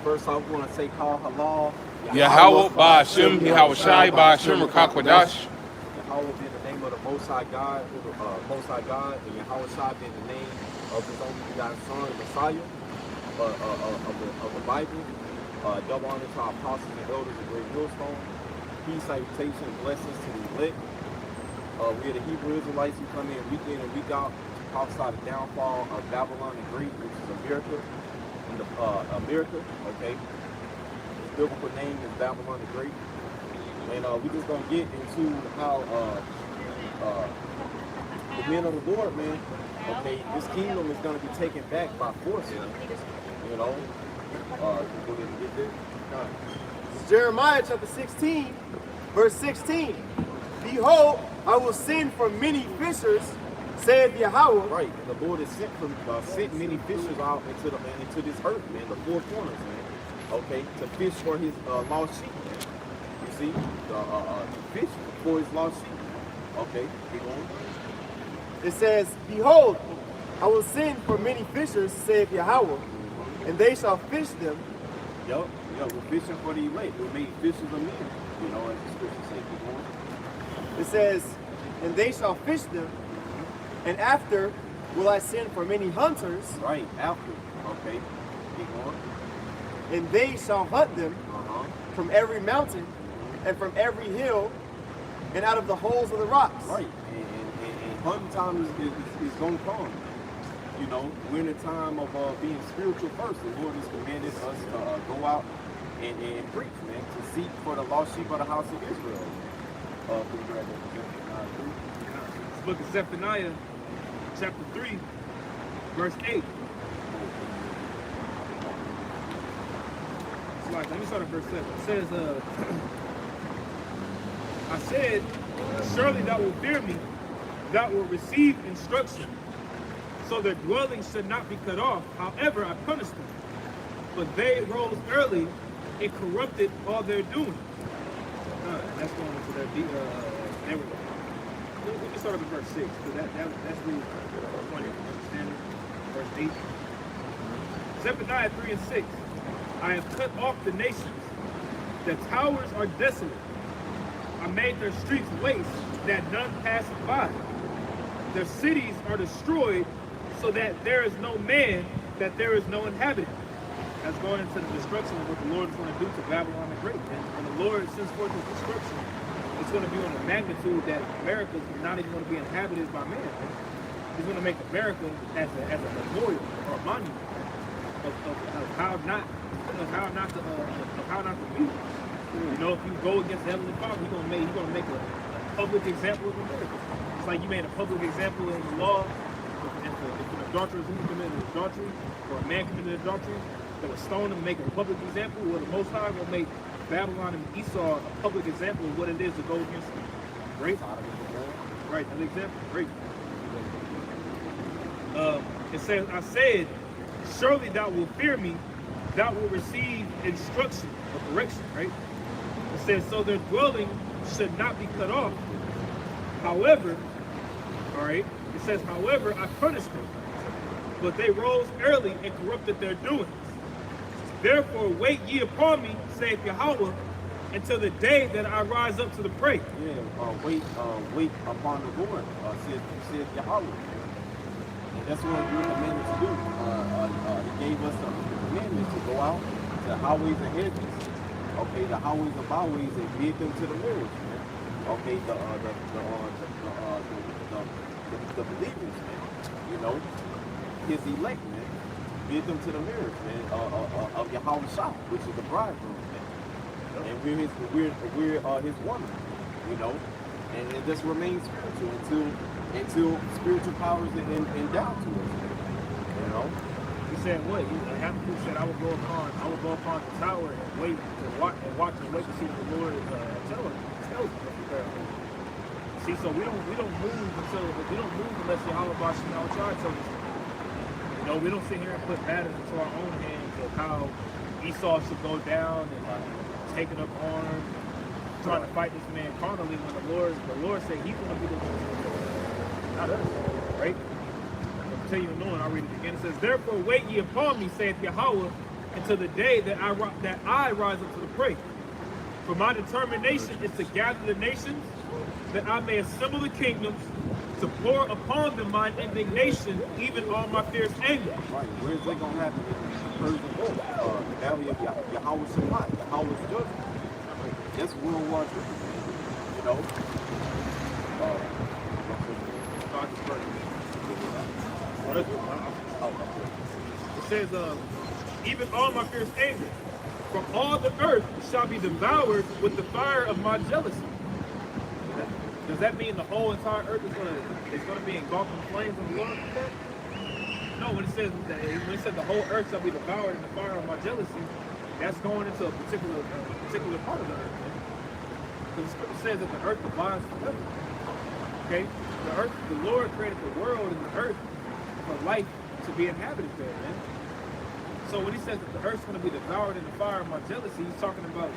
First off, we want to say call halal. Yahweh Ba'Hashem, Yahweh Shai Ba'Hashem, Rakakwadash. Yahweh being the name of the Most High God, and Yahweh Shai being the name of His only begotten Son, the Messiah of the Bible. Double honor to our apostles and elders of Great Millstone. Peace, salutation, and blessings to the elect. We are the Hebrew Israelites who come in week and week out to prophesy the downfall of Babylon the Great, which is America. Okay? Its biblical name is Babylon the Great. And we just gonna get into how the men of the Lord, man, okay, this kingdom is gonna be taken back by force, you know. Go ahead and get there. Jeremiah chapter 16, verse 16. Behold, I will send for many fishers, saith Yahweh. Right, and the Lord has sent many fishers out into this earth, man, the four corners, man. Okay, to fish for His lost sheep, man. You see, to fish for His lost sheep. Okay, keep going. It says, behold, I will send for many fishers, saith Yahweh, and they shall fish them. Yup, we're fishing for the elect. We're made fishers of men, you know, as the scripture says. Keep going. It says, and they shall fish them, and after will I send for many hunters. Right, after. Okay, keep going. And they shall hunt them from every mountain and from every hill and out of the holes of the rocks. Right, and hunting time is going to come. You know, we're in a time of being spiritual first. The Lord has commanded us to go out and preach, man, to seek for the lost sheep of the house of Israel. This book of Zephaniah, chapter 3, verse 8. Let me start at verse 7. It says, I said, surely thou wilt fear me, thou wilt receive instruction, so their dwellings should not be cut off. However, I punished them. But they rose early and corrupted all their doing. That's going into their there we go. Let me start up at verse 6, because that's really point of understanding. Verse 8. Zephaniah 3 and 6. I have cut off the nations. Their towers are desolate. I made their streets waste, that none pass by. Their cities are destroyed, so that there is no man, that there is no inhabitant. That's going into the destruction of what the Lord is going to do to Babylon the Great. And when the Lord sends forth his destruction, it's going to be on a magnitude that America is not even going to be inhabited by man. He's going to make America as a memorial or a monument of how not to be. You know, if you go against the Heavenly Father, he's going to make a public example of America. It's like you made a public example in the law. If an adulteress who committed adultery, or a man committed adultery, that was stoned and make a public example, where the Most High will make Babylon and Esau a public example of what it is to go against them. Great. Right, another example. Great. It says, I said, surely thou wilt fear me, thou wilt receive instruction or correction, right? It says, so their dwelling should not be cut off. However, all right, it says, however, I punished them, but they rose early and corrupted their doings. Therefore, wait ye upon me, saith Yahweh, until the day that I rise up to the prey. Yeah, wait upon the Lord, saith Yahweh. And that's what we're commanded to do. He gave us the commandment to go out to the highways and hedges. Okay, the highways and byways, and bid them to the marriage, man. Okay, the believers, man. You know, his elect, man. Bid them to the marriage, man, of Yahweh Shai, which is the bridegroom, man. And we're his woman, you know. And it just remains spiritual until spiritual powers endowed to us, you know. He said, what? Habakkuk said, I will go upon the tower and wait and watch and wait to see what the Lord tells us. See, so we don't move unless Yahweh Bashim al-Char tells us. You know, we don't sit here and put matters into our own hands of how Esau should go down and taking up arms, trying to fight this man carnally when the Lord said he's going to be the one, not us, right? I'll tell you in knowing, I'll read it again. It says, therefore wait ye upon me, saith Yahweh, until the day that I rise up to the prey. For my determination is to gather the nations, that I may assemble the kingdoms, to pour upon them my indignation, even all my fierce anger. Right. Where's that gonna happen? Persian War. The valley of Yahweh Shabbat, Yahweh's judgment. That's World War II. You know? It says, even all my fierce anger, from all the earth shall be devoured with the fire of my jealousy. Does that mean the whole entire earth is gonna be engulfed in flames of the Lord? No, when it says the whole earth shall be devoured in the fire of my jealousy, that's going into a particular part of the earth. Because the scripture says that the earth abides forever. Okay? The Lord created the world and the earth for life to be inhabited there, man. So when he says that the earth's going to be devoured in the fire of my jealousy, he's talking about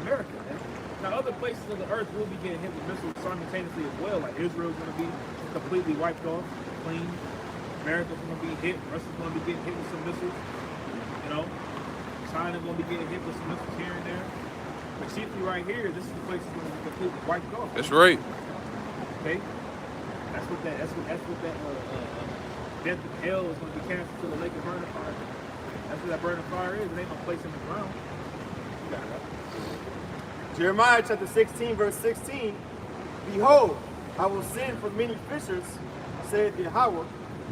America, man. Now, other places of the earth will be getting hit with missiles simultaneously as well. Like Israel's going to be completely wiped off, clean. America's going to be hit. Russia's going to be getting hit with some missiles. You know, China's going to be getting hit with some missiles here and there. But chiefly right here, this is the place that's going to be completely wiped off. That's right. Okay, that's what that death of hell is going to be canceled to the lake of burning fire. That's what that burning fire is. It ain't no place in the ground. You got it. Jeremiah chapter 16, verse 16. Behold, I will send for many fishers, saith Yahweh,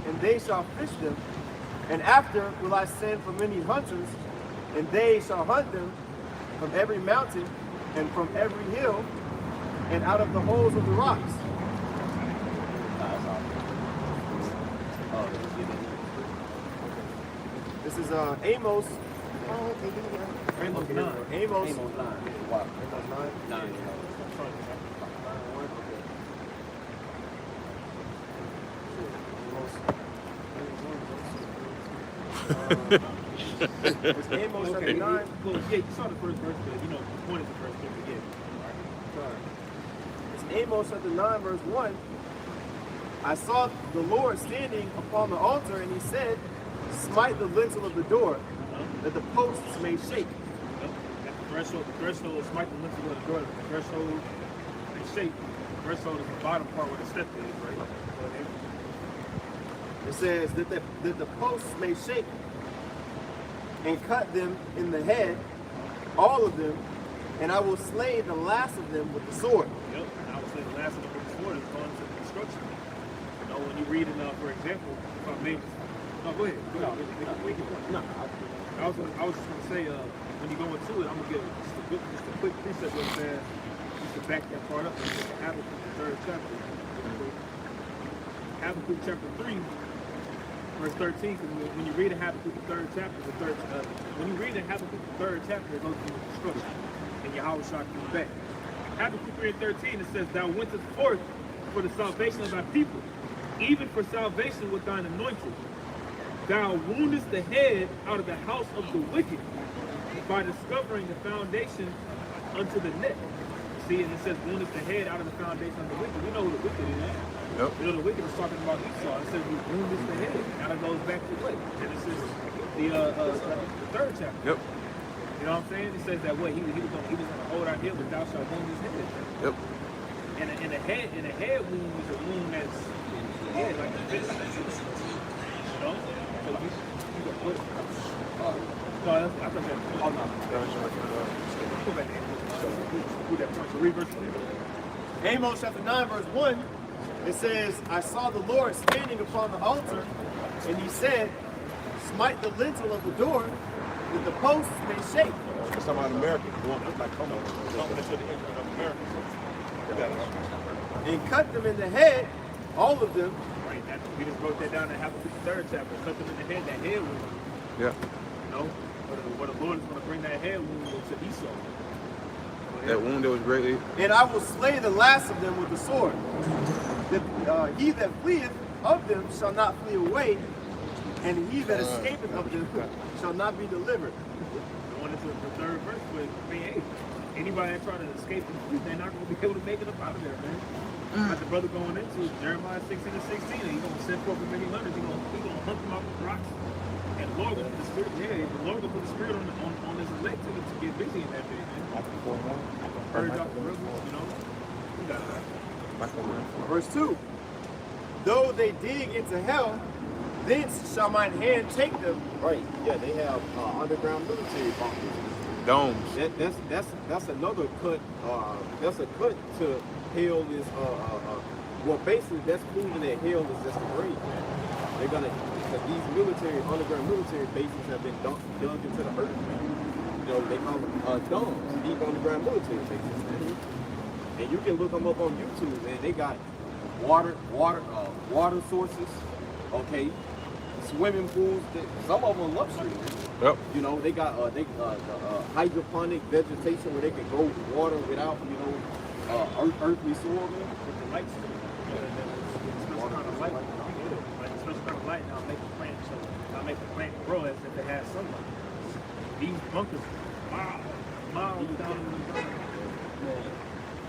and they shall fish them. And after will I send for many hunters, and they shall hunt them from every mountain and from every hill, and out of the holes of the rocks. This is Amos. Amos 9. Amos 9. Wow. 9. It's Amos chapter 9. Well, yeah, you saw the first verse, but you know, the point is the first verse again. It's Amos chapter 9, verse 1. I saw the Lord standing upon the altar, and he said, smite the lintel of the door, that the posts may shake. At the threshold is smite the lintel of the door, the threshold may shake. The threshold is the bottom part where the step is, right? It says that the posts may shake, and cut them in the head, all of them, and I will slay the last of them with the sword. Yep, and I will slay the last of them with the sword is going to the destruction. You know, when you read it, for example, if I may, no, go ahead. Make your point. No, I was just going to say, when you go into it, I'm going to give just a quick precept that says, just to back that part up, Habakkuk, the 3rd chapter. Habakkuk chapter 3, verse 13, because when you read Habakkuk the 3rd chapter, when you read Habakkuk the 3rd chapter, it goes through destruction, and Yahweh shall come back. Habakkuk 3 and 13, it says, thou wentest forth for the salvation of thy people, even for salvation with thine anointed. Thou woundest the head out of the house of the wicked by discovering the foundation unto the neck. See, and it says woundest the head out of the foundation of the wicked. We know who the wicked is. Yep. You know, the wicked is talking about Esau. It says we woundest the head. Now it goes back to what? Genesis, the 3rd chapter. Yep. You know what I'm saying? It says that way he was gonna hold our head, but thou shalt wound his head. Yep. And a head wound is a wound that's like a fist. You know? So you can put no, I thought that. Oh no. Go back there. That point. So read verse 3. Amos chapter 9, verse 1, it says, I saw the Lord standing upon the altar, and he said, smite the lintel of the door, that the posts may shake. It's talking about America. Like, come on. And cut them in the head, all of them. Right. We just wrote that down in Habakkuk 3rd chapter. Cut them in the head, that head wound. Yeah. You know? Where the Lord is going to bring that head wound to Esau. That wound that was greatly. And I will slay the last of them with the sword. He that fleeth of them shall not flee away, and he that escapeth of them shall not be delivered. Going into the 3rd verse with, hey, anybody that try to escape and flee, they're not going to be able to make it up out of there, man. Like the brother going into Jeremiah 16 and 16, and he's going to send forth many hunters. He's going to hunt them off the rocks. And the Lord will put the spirit, the Lord will put the spirit on his elect to get busy in that day, man. Purge out the rebels, you know. We got that. Verse 2. Though they dig into hell, thence shall mine hand take them. Right. Yeah, they have underground military bunkers. Domes. That's another cut. That's a cut to hell is well, basically that's proving that hell is just a grave. They're gonna, because these underground military bases have been dug into the earth. You know, they call them domes, deep underground military bases. Man. And you can look them up on YouTube, man. They got water sources, okay, swimming pools. Some of them luxury. Yep. You know, they got hydroponic vegetation where they can grow water without, you know, earthly soil. Man. With the lights, special kind of light, like special kind of light, now make the plant grow as if it has sunlight. These bunkers, miles down in the ground,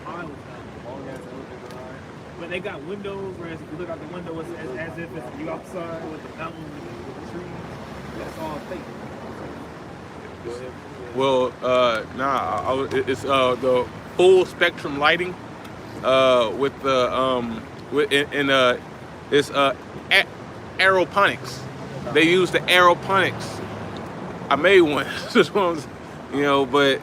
miles down. But they got windows, whereas if you look out the window, it's as if it's you outside with the mountains and the trees. That's all fake. Go ahead. Well, it's the full spectrum lighting with the it's aeroponics. They use the aeroponics. I made one. You know, but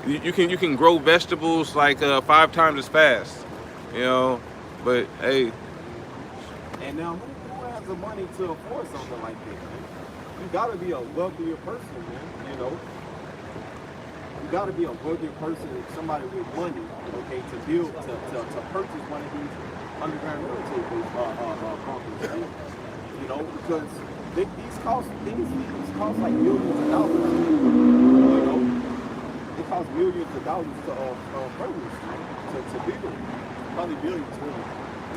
you can grow vegetables like 5 times as fast. You know, but hey. And now, who has the money to afford something like this, man? You gotta be a wealthier person, man. You know, you gotta be a wealthier person, somebody with money, okay, to build, to purchase one of these underground military bunkers. You know, because these cost like millions of dollars. You know, it costs millions of dollars to furnish, to build. Probably billions, really.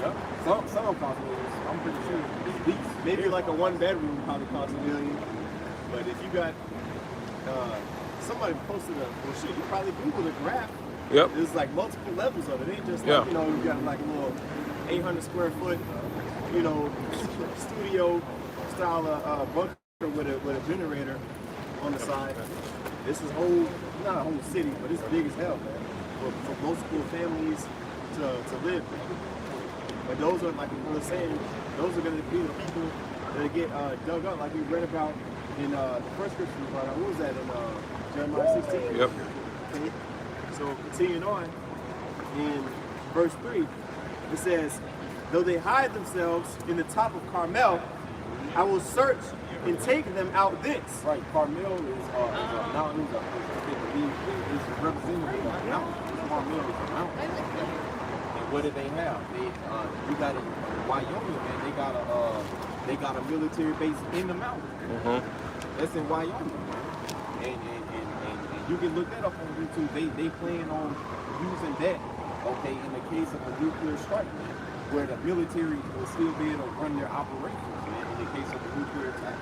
Yep. Some cost millions. I'm pretty sure. Maybe like a 1-bedroom probably costs $1 million. But if you got somebody posted well shit, you probably Google the graph. Yep. There's like multiple levels of it. It ain't just like, you know, you got like a little 800 square foot, you know, studio style bunker with a generator on the side. This is not a whole city, but it's big as hell, man. For multiple families to live. But those are, like we were saying, those are going to be the people that get dug up, like we read about in the first scripture we brought out. What was that in Jeremiah 16? Yep. Okay. So continuing on, in verse 3, it says, though they hide themselves in the top of Carmel, I will search and take them out thence. Right, Carmel is a mountain, is representative of a mountain. Carmel is a mountain. And what did they have? You got in Wyoming, man. They got a military base in the mountain. That's in Wyoming, man. And you can look that up on YouTube. They plan on using that, okay, in the case of a nuclear strike, man, where the military will still be able to run their operations, man, in the case of a nuclear attack.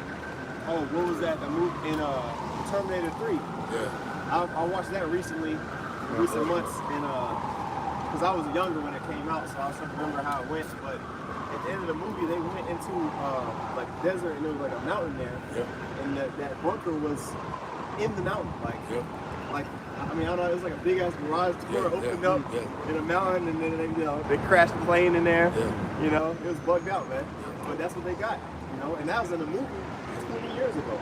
Oh, what was that? The move in Terminator 3. Yeah. I watched that recently, recent months, and because I was younger when it came out, so I don't remember how it went. But at the end of the movie, they went into like desert, and there was like a mountain there, and that bunker was in the mountain, like I mean, I don't know, it was like a big ass garage door opened up in a mountain, and then they crashed the plane in there. You know, it was bugged out, man. But that's what they got, you know, and that was in a movie 20 years ago.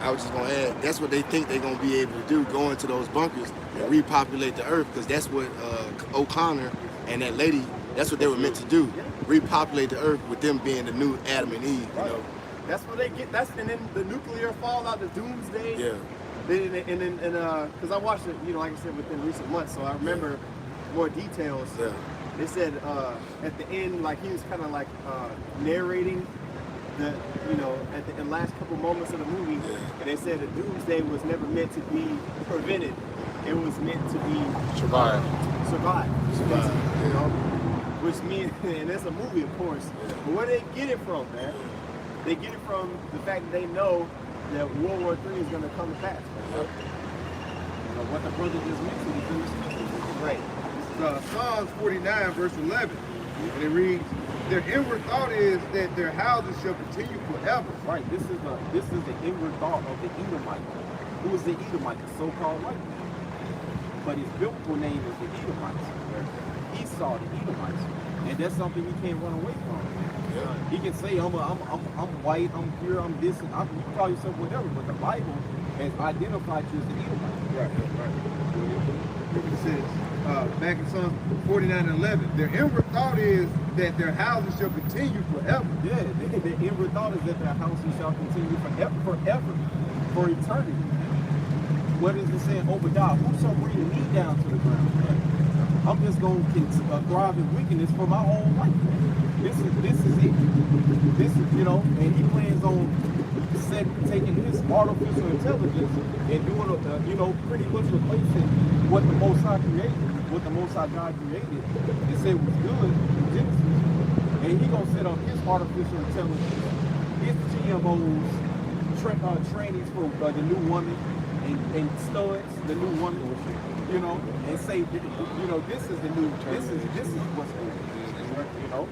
I was just gonna add, that's what they think they're gonna be able to do, go into those bunkers and repopulate the earth, because that's what O'Connor and that lady, that's what they were meant to do, repopulate the earth with them being the new Adam and Eve, you know. That's what they get. And then the nuclear fallout, the doomsday. Yeah. Because I watched it, you know, like I said, within recent months, so I remember more details. Yeah. They said at the end, like he was kind of like narrating the, you know, at the last couple moments of the movie, and they said the doomsday was never meant to be prevented; it was meant to be Survive. You know, which means, and it's a movie, of course. But where they get it from, man? They get it from the fact that they know that World War III is going to come to pass. You know, what the brother just mentioned is in the scripture. Right. Psalms 49, verse 11. And it reads, their inward thought is that their houses shall continue forever. Right. This is the inward thought of the Edomite. Who is the Edomite? The so-called white man. But his biblical name is the Edomites. Esau, the Edomites. And that's something you can't run away from. Yeah. He can say, I'm white, I'm pure, I'm this, and you can call yourself whatever, but the Bible has identified you as the Edomite. Right. It says, back in Psalm 49:11, their inward thought is that their houses shall continue forever. Yeah, the inward thought is that their houses shall continue forever, for eternity. What is it saying? Obadiah, who shall bring me down to the ground? I'm just going to thrive in wickedness for my own life. This is it. This is, and he plans on taking his artificial intelligence and doing, pretty much replacing what the Most High created, what the Most High God created, and said was good in Genesis. And he gonna set up his artificial intelligence, his GMOs, trainings for the new woman, and studs, the new woman, and say, this is the new, this is what's good,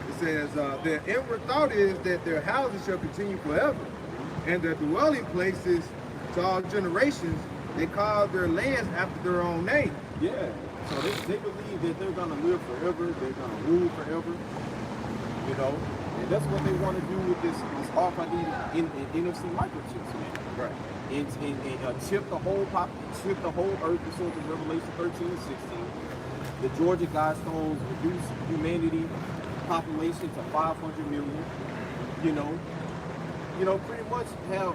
It says, their inward thought is that their houses shall continue forever, and their dwelling places to all generations. They call their lands after their own name. Yeah. So they believe that they're gonna live forever, they're gonna rule forever, and that's what they want to do with this RFID in NFC microchips, man. Right. And chip the whole earth pursuant to Revelation 13 and 16. The Georgia Guidestones reduce humanity population to 500 million. Pretty much have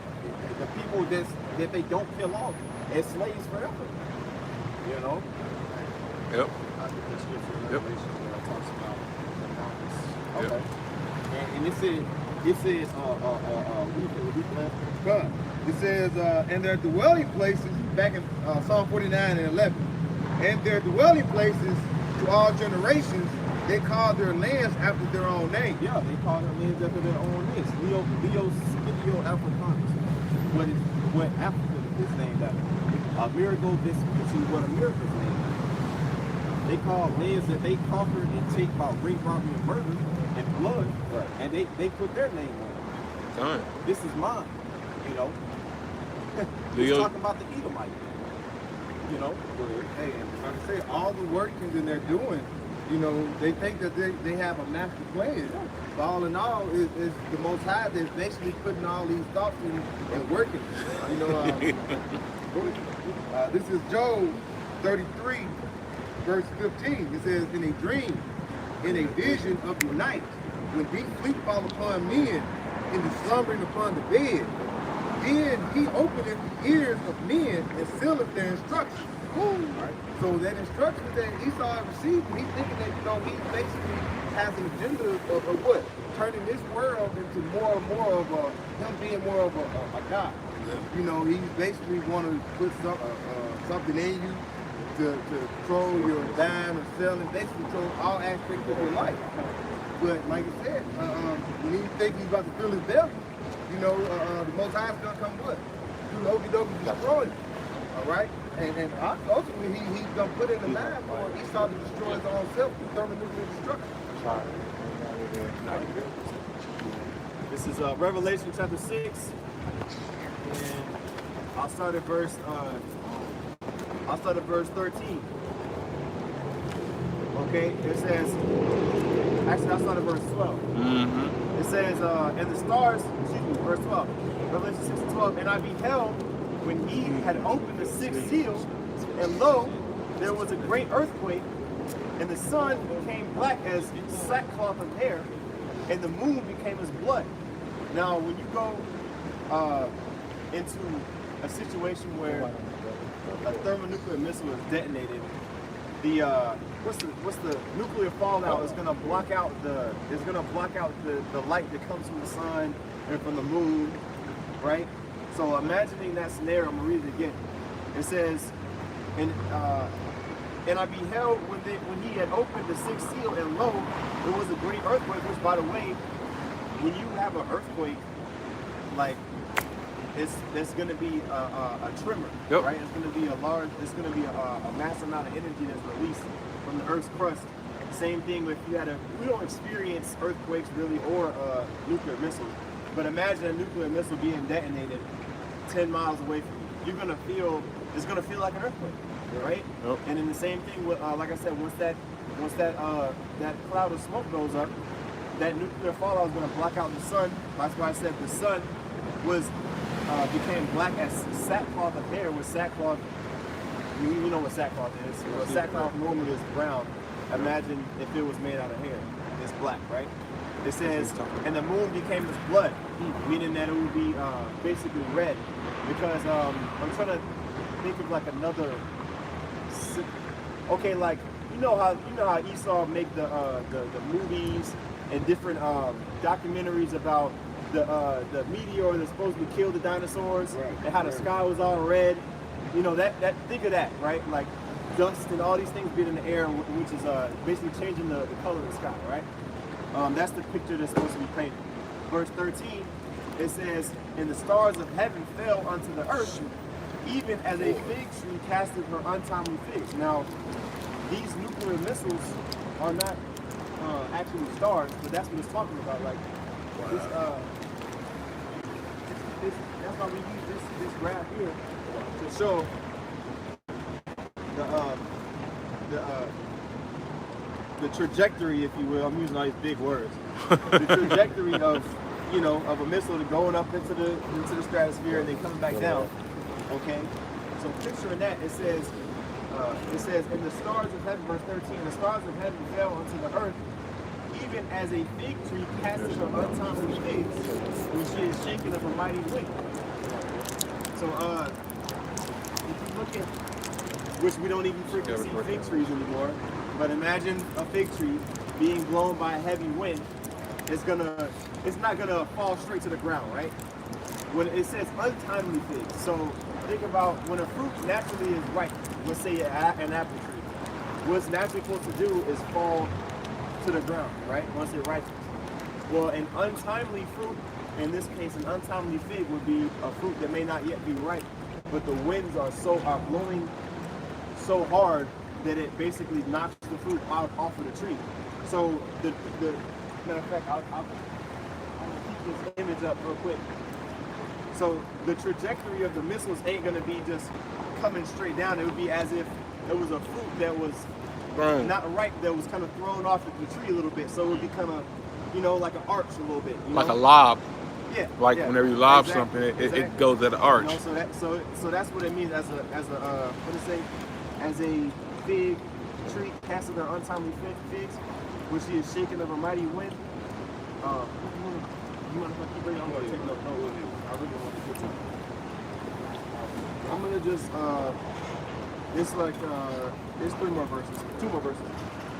the people that they don't kill off as slaves forever. Yep. I think the scripture in Yep. Revelation talks about the promise. Yep. Okay. And it says, God. It says, and their dwelling places, back in Psalm 49:11, and their dwelling places to all generations, they call their lands after their own name. yeah, they call their lands after their own names. Leo Scipio Africanus. What Africa is named after. Amerigo Vespucci, what America's named after. They call lands that they conquered and take by rape, robbery, and murder, and blood, Right. and they put their name on it. Done. This is mine, He's Leo- talking about the Edomite, Hey, and like I say, all the workings that they're doing, they think that they have a master plan. But all in all, is the Most High that's basically putting all these thoughts and working. This is Job 33, verse 15. It says, in a dream, in a vision of the night, when deep sleep fall upon men, in the slumbering upon the bed, then he openeth the ears of men and sealeth their instructions. Right? So that instruction that Esau had received, he's thinking that, he basically has an agenda of what? Turning this world into more and more of him being more of a God. Yeah. He basically want to put something in you to control your buying or selling, basically control all aspects of your life. But like I said, when he think he's about to fill his belly, the Most High is gonna come what? Do okey dokey destroy you. All right? And ultimately he's gonna put in the line for Esau to destroy his own self through thermonuclear destruction. This is Revelation chapter 6, and I'll start at verse 13. Okay, it says, actually I'll start at verse 12. Mm-hmm. It says, and the stars, verse 12, Revelation 6 and 12, and I beheld when he had opened the sixth seal, and lo, there was a great earthquake, and the sun became black as sackcloth of hair, and the moon became as blood. Now, when you go into a situation where a thermonuclear missile is detonated, what's the nuclear fallout is going to block out the light that comes from the sun and from the moon, right? So imagining that scenario, I'm gonna read it again. It says, and I beheld when he had opened the sixth seal, and lo, there was a great earthquake. Which, by the way, when you have an earthquake, like there's going to be a tremor, Yep. right? It's going to be a mass amount of energy that's released from the Earth's crust, Same thing if you had we don't experience earthquakes really or nuclear missiles, but imagine a nuclear missile being detonated 10 miles away from you. It's gonna feel like an earthquake, right? Yep. And then the same thing with, like I said, once that cloud of smoke goes up, that nuclear fallout is gonna block out the sun. That's why I said the sun became black as sackcloth of hair with sackcloth. You know what sackcloth is. Well, sackcloth normally is brown. Imagine if it was made out of hair. It's black, right? It says, and the moon became as blood, meaning that it would be basically red. Because I'm trying to think of like another. Okay, like you know how Esau make the movies and different documentaries about the meteor that supposedly killed the dinosaurs, Right. and how the sky was all red. You know that think of that, right? Like dust and all these things being in the air, which is basically changing the color of the sky, right? That's the picture that's supposed to be painted. Verse 13, it says, "And the stars of heaven fell unto the earth, even as a fig tree casteth her untimely figs." Now, these nuclear missiles are not actually stars, but that's what it's talking about. Like this, that's why we use this graph here to show the trajectory, if you will. I'm using all these big words. The trajectory of a missile going up into the stratosphere and then coming back down. Okay, so picturing that, it says, "And the stars of heaven," verse 13, "the stars of heaven fell unto the earth, even as a fig tree casteth her untimely figs, when she is shaken of a mighty wind." So, if you look at, which we don't even freaking see fig trees anymore, but imagine a fig tree being blown by a heavy wind. It's not gonna fall straight to the ground, right? When it says untimely figs, so think about when a fruit naturally is ripe. Let's say an apple tree. What's naturally supposed to do is fall to the ground, right? Once it ripens. Well, an untimely fruit, in this case, an untimely fig would be a fruit that may not yet be ripe, but the winds are blowing so hard that it basically knocks the fruit out off of the tree. So the matter of fact, I'll keep this image up real quick. So the trajectory of the missiles ain't gonna be just coming straight down. It would be as if it was a fruit that was not ripe, that was kind of thrown off of the tree a little bit. So it would be kind of, like an arch a little bit. Like a lob. Yeah. Like yeah, whenever you lob exactly, something, it goes at an arch. So that's what it means as a what does it say? As a fig tree casting their untimely figs, which she is shaken of a mighty wind. You want to keep bringing? I'm going to take no. I really want to get to it. I'm going to just there's two more verses.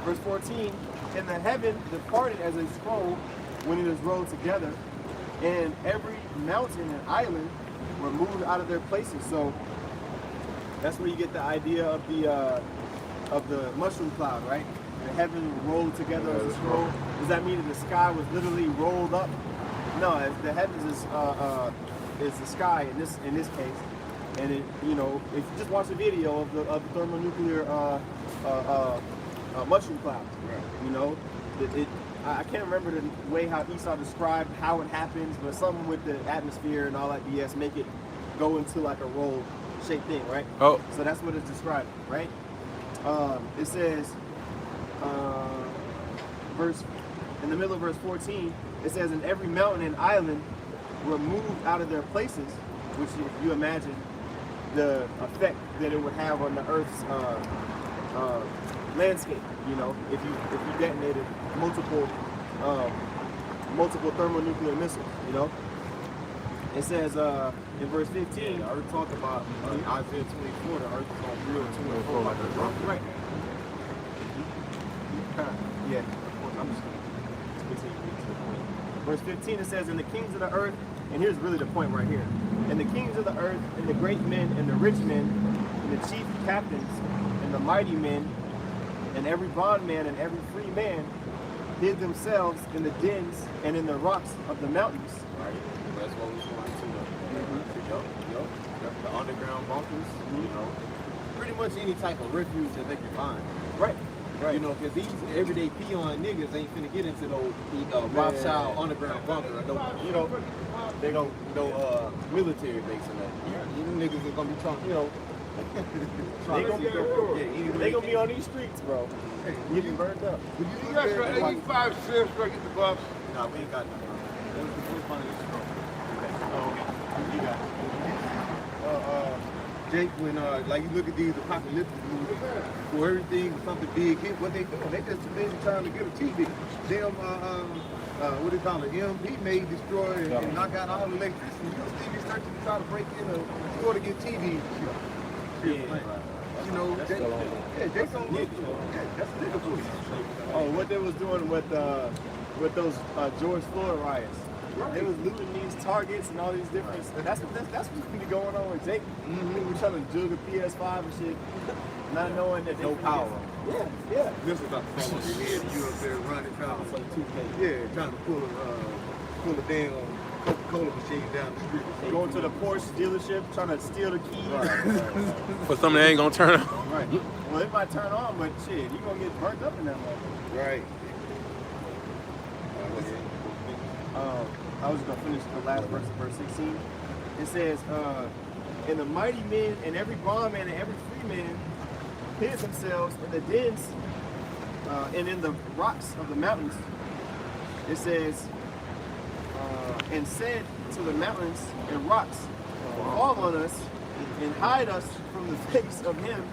Verse 14, "And the heaven departed as a scroll when it is rolled together, and every mountain and island were moved out of their places." So that's where you get the idea of the mushroom cloud, right? The heaven rolled together as a scroll. Does that mean that the sky was literally rolled up? No, the heavens is the sky in this case, and it, if you just watch a video of the thermonuclear mushroom cloud, right. I can't remember the way how Esau described how it happens, but something with the atmosphere and all that BS make it go into like a roll shaped thing, right? Oh. So that's what it's describing, right? It says, in the middle of verse 14, it says, "And every mountain and island were moved out of their places," which, if you imagine the effect that it would have on the Earth's landscape, if you detonated multiple thermonuclear missiles, It says in verse 15, I already talked about Isaiah 24, the earth is on real 24 like a drum. right? Yeah. I'm just going to continue to the point. Verse 15, it says, "And the kings of the earth," and here's really the point right here, "And the kings of the earth, and the great men, and the rich men, and the chief captains, and the mighty men, and every bondman, and every free man, hid themselves in the dens and in the rocks of the mountains." Right? That's what we're going to the underground bunkers, pretty much any type of refuge that they can find. Right. You know, because these everyday peon niggas ain't finna get into no Rothschild underground bunker or no, you know, they don't no military base or nothing. You niggas is gonna be trying, you know. They gonna be on these streets, bro. Getting burned up. You got your 85 cents to get the bus. Nah, we ain't got nothing. Who's funding this program? Oh, okay. You got it. Jake, when like you look at these apocalyptic movies, for everything something big hit, what they doing? They just too busy trying to get a TV. Them what do they call it? EMP may destroy and knock out all the electricity. You'll still be searching to try to break in in order to get TV. You know, Jake's on that's nigga food. Oh, what they was doing with those George Floyd riots. Right. They was looting these targets and all these different. That's what's really going on with Jake. People trying to jug a PS5 and shit, not knowing that No power. Yeah. This is about to fall on your head. You up there running, trying to pull a damn Coca-Cola machine down the street. Going to the Porsche dealership, trying to steal the keys. For something that ain't gonna turn on. Right. Well, it might turn on, but shit, you gonna get burnt up in that motherfucker. Right. I was gonna finish the last verse of verse 16. It says, and the mighty men and every bondman and every free man hid themselves in the dens and in the rocks of the mountains. It says, and said to the mountains and rocks, fall on us and hide us from the face of him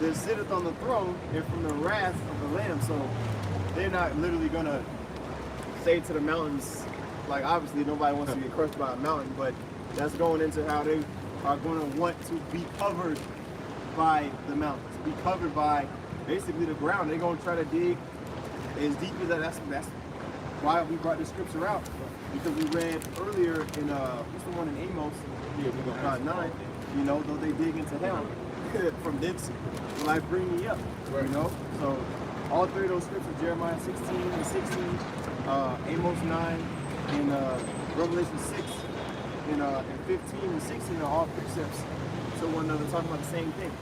that sitteth on the throne and from the wrath of the Lamb. So they're not literally gonna say to the mountains, like obviously nobody wants to get crushed by a mountain, but that's going into how they are going to want to be covered by the mountains, be covered by basically the ground. They're going to try to dig as deep as that. That's why we brought the scripture out, because we read earlier in what's the one in Amos, 9, you know, though they dig into hell, from thence will I bring ye up, you know. So all three of those scriptures, Jeremiah 16 and 16, Amos 9, and Revelation 6, and 15 and 16 are all precepts to one another, talking about the same thing.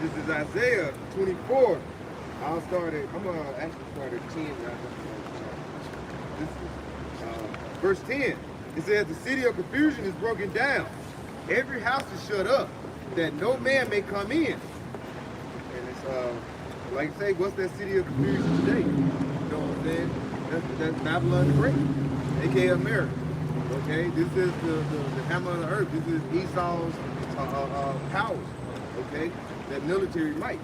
This is Isaiah 24. I'm gonna actually start at 10. This is verse 10. It says, the city of confusion is broken down. Every house is shut up, that no man may come in. And it's like say, what's that city of confusion today? You know what I'm saying? That's Babylon the Great, aka America. Okay, this is the hammer of the earth. This is Esau's powers. Okay, that military might.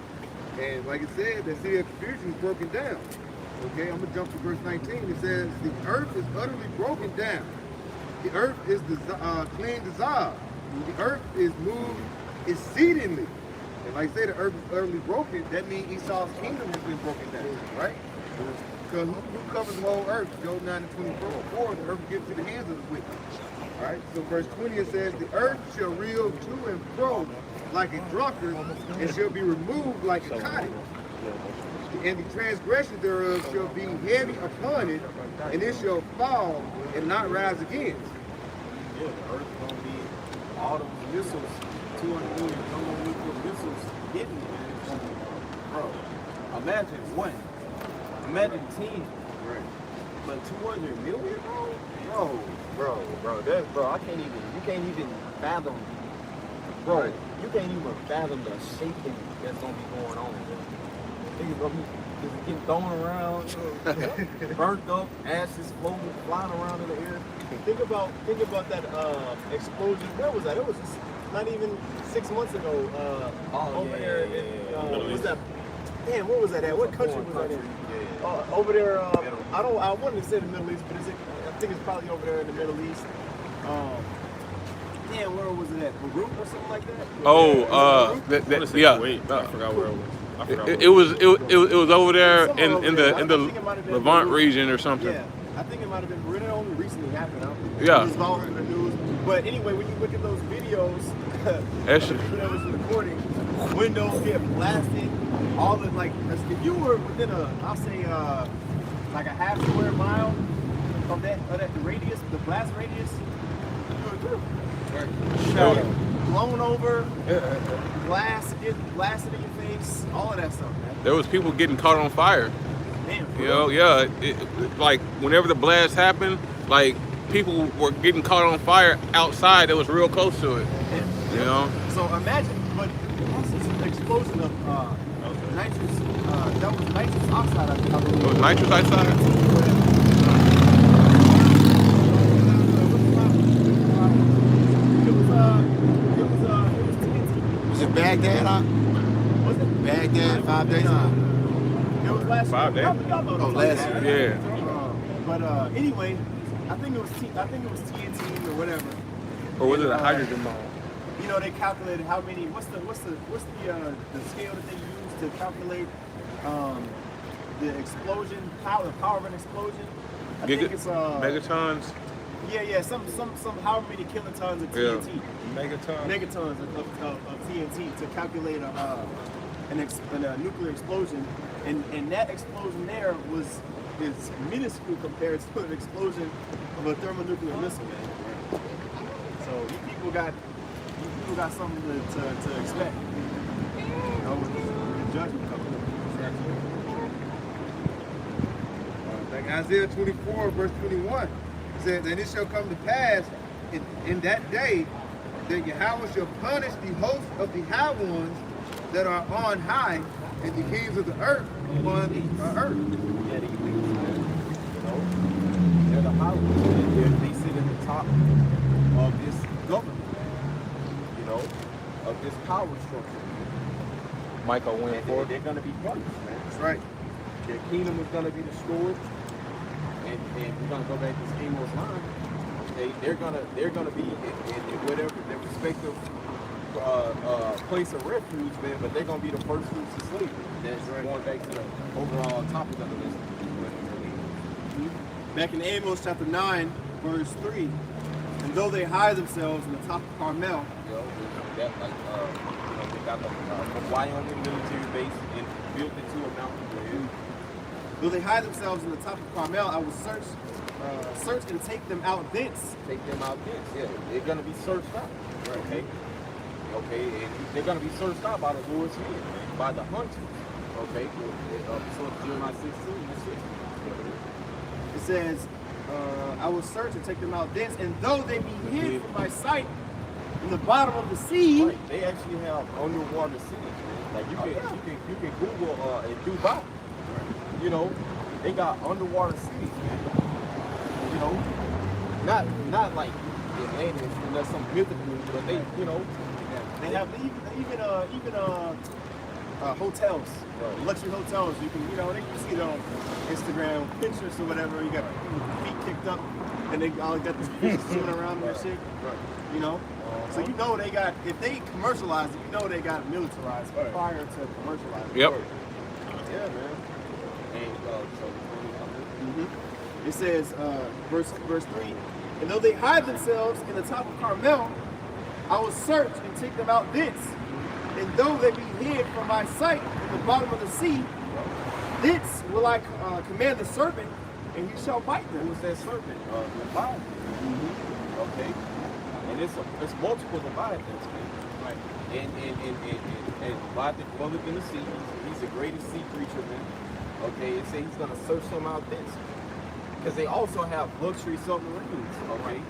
And like it said, that city of confusion is broken down. Okay, I'm gonna jump to verse 19. It says, the earth is utterly broken down. The earth is clean dissolved. The earth is moved exceedingly. And like I say, the earth is utterly broken. That means Esau's kingdom has been broken down, right? Because who covers the whole earth? Job 9 and 24. The earth gets to the hands of the wicked. All right. So verse 20 it says, the earth shall reel to and fro like a drunkard, and shall be removed like a cottage. And the transgression thereof shall be heavy upon it, and it shall fall and not rise again. Yeah, the earth is gonna be all those missiles, 200 million thermonuclear missiles hitting it. It's gonna be, bro, imagine one, imagine 10, Right. but 200 million, bro, I can't even, you can't even fathom, bro, Right. you can't even fathom the shaking that's gonna be going on, bro. Niggas gonna be just getting thrown around, burnt up, ashes floating, flying around in the air. Think about that explosion. Where was that? It was just not even 6 months ago. Over there. What was that? Damn, where was that at? What country was that in? Over there. I wanted to say the Middle East, but I think it's probably over there in the Middle East. Damn, where was it at? Peru or something like that? Oh, yeah. Wait, I forgot where it was. It was over there in the Levant region or something. Yeah, I think it might have been Peru. It only recently happened. I don't think Yeah. it was all in the news. But anyway, when you look at those videos, That shit. that was recording, windows get blasted. All the like, if you were within I'll say like a half square mile of that radius, the blast radius, you were through. Sure. blown over, glass getting blasted in your face, all of that stuff, man. There was people getting caught on fire. Damn, for You real. know, yeah. Like whenever the blast happened, like people were getting caught on fire outside that was real close to it. Yeah. You know? So imagine, but what's this explosion of nitrous, that was nitrous oxide, I believe. It was nitrous outside? It was TNT. Was it Baghdad? Was it? Baghdad 5 days ago? It was last 5 year. days? Y'all know Oh, what I'm last talking year. about. Yeah. But anyway, I think it was TNT or whatever. Or was it a And, hydrogen bomb? You know, they calculated how many. What's the scale that they use to calculate the explosion power, the power of an explosion? I think it's Megatons? yeah, some how many kilotons of TNT, Megatons. megatons of TNT to calculate a nuclear explosion, and that explosion there is minuscule compared to an explosion of a thermonuclear missile. So you people got something to expect. You know, when the judgment comes. Like Isaiah 24, verse 21 says, and it shall come to pass in that day that Yahweh shall punish the host of the high ones that are on high, and the kings of the earth upon the earth. Yeah, they elites, man. You know, they're the highways. They sit at the top of this government. You know, of this power structure. Michael And Winford. they're gonna be punished, man. That's right. Their kingdom is gonna be destroyed. And we're gonna go back to Amos line. They're gonna be in whatever their respective place of refuge, man, but they're gonna be the first fruits of slavery. That's going back to the overall topic of the list. Back in Amos chapter 9, verse 3, and though they hide themselves in the top of Carmel, You know, that like they got the Wyoming military base and built it to a mountain. though they hide themselves in the top of Carmel, I will search and take them out thence. Take them out there. Yeah, they're gonna be searched out. Okay. Okay, and they're gonna be searched out by the Lord's hand, man, by the hunters. Okay. So Jeremiah 16, that's it. It says, I will search and take them out thence, and though they be hid from my sight in the bottom of the sea, Right. They actually have underwater cities, man. Like you can Google in Dubai. You know, they got underwater cities, man. You know, not like Atlantis and that's some mythical, but they, you know, they have even hotels, Right. luxury hotels. You can, you see it on Instagram, Pinterest or whatever. You got feet kicked up, and they all got this fish swimming around and shit. Right. You know, so you know they got, if they commercialize it, you know they got it militarized Right. prior to commercializing. Yep. Yeah, man. And It says, verse 3, and though they hide themselves in the top of Carmel, I will search and take them out thence. And though they be hid from my sight in the bottom of the sea, thence will I command the serpent, and he shall bite them. who's that serpent? Leviathan. Okay. And it's multiple Leviathans, man. Right. And Leviathan dwelleth in the sea. He's the greatest sea creature, man. Okay, it says he's gonna search them out thence. Because they also have luxury submarines, okay?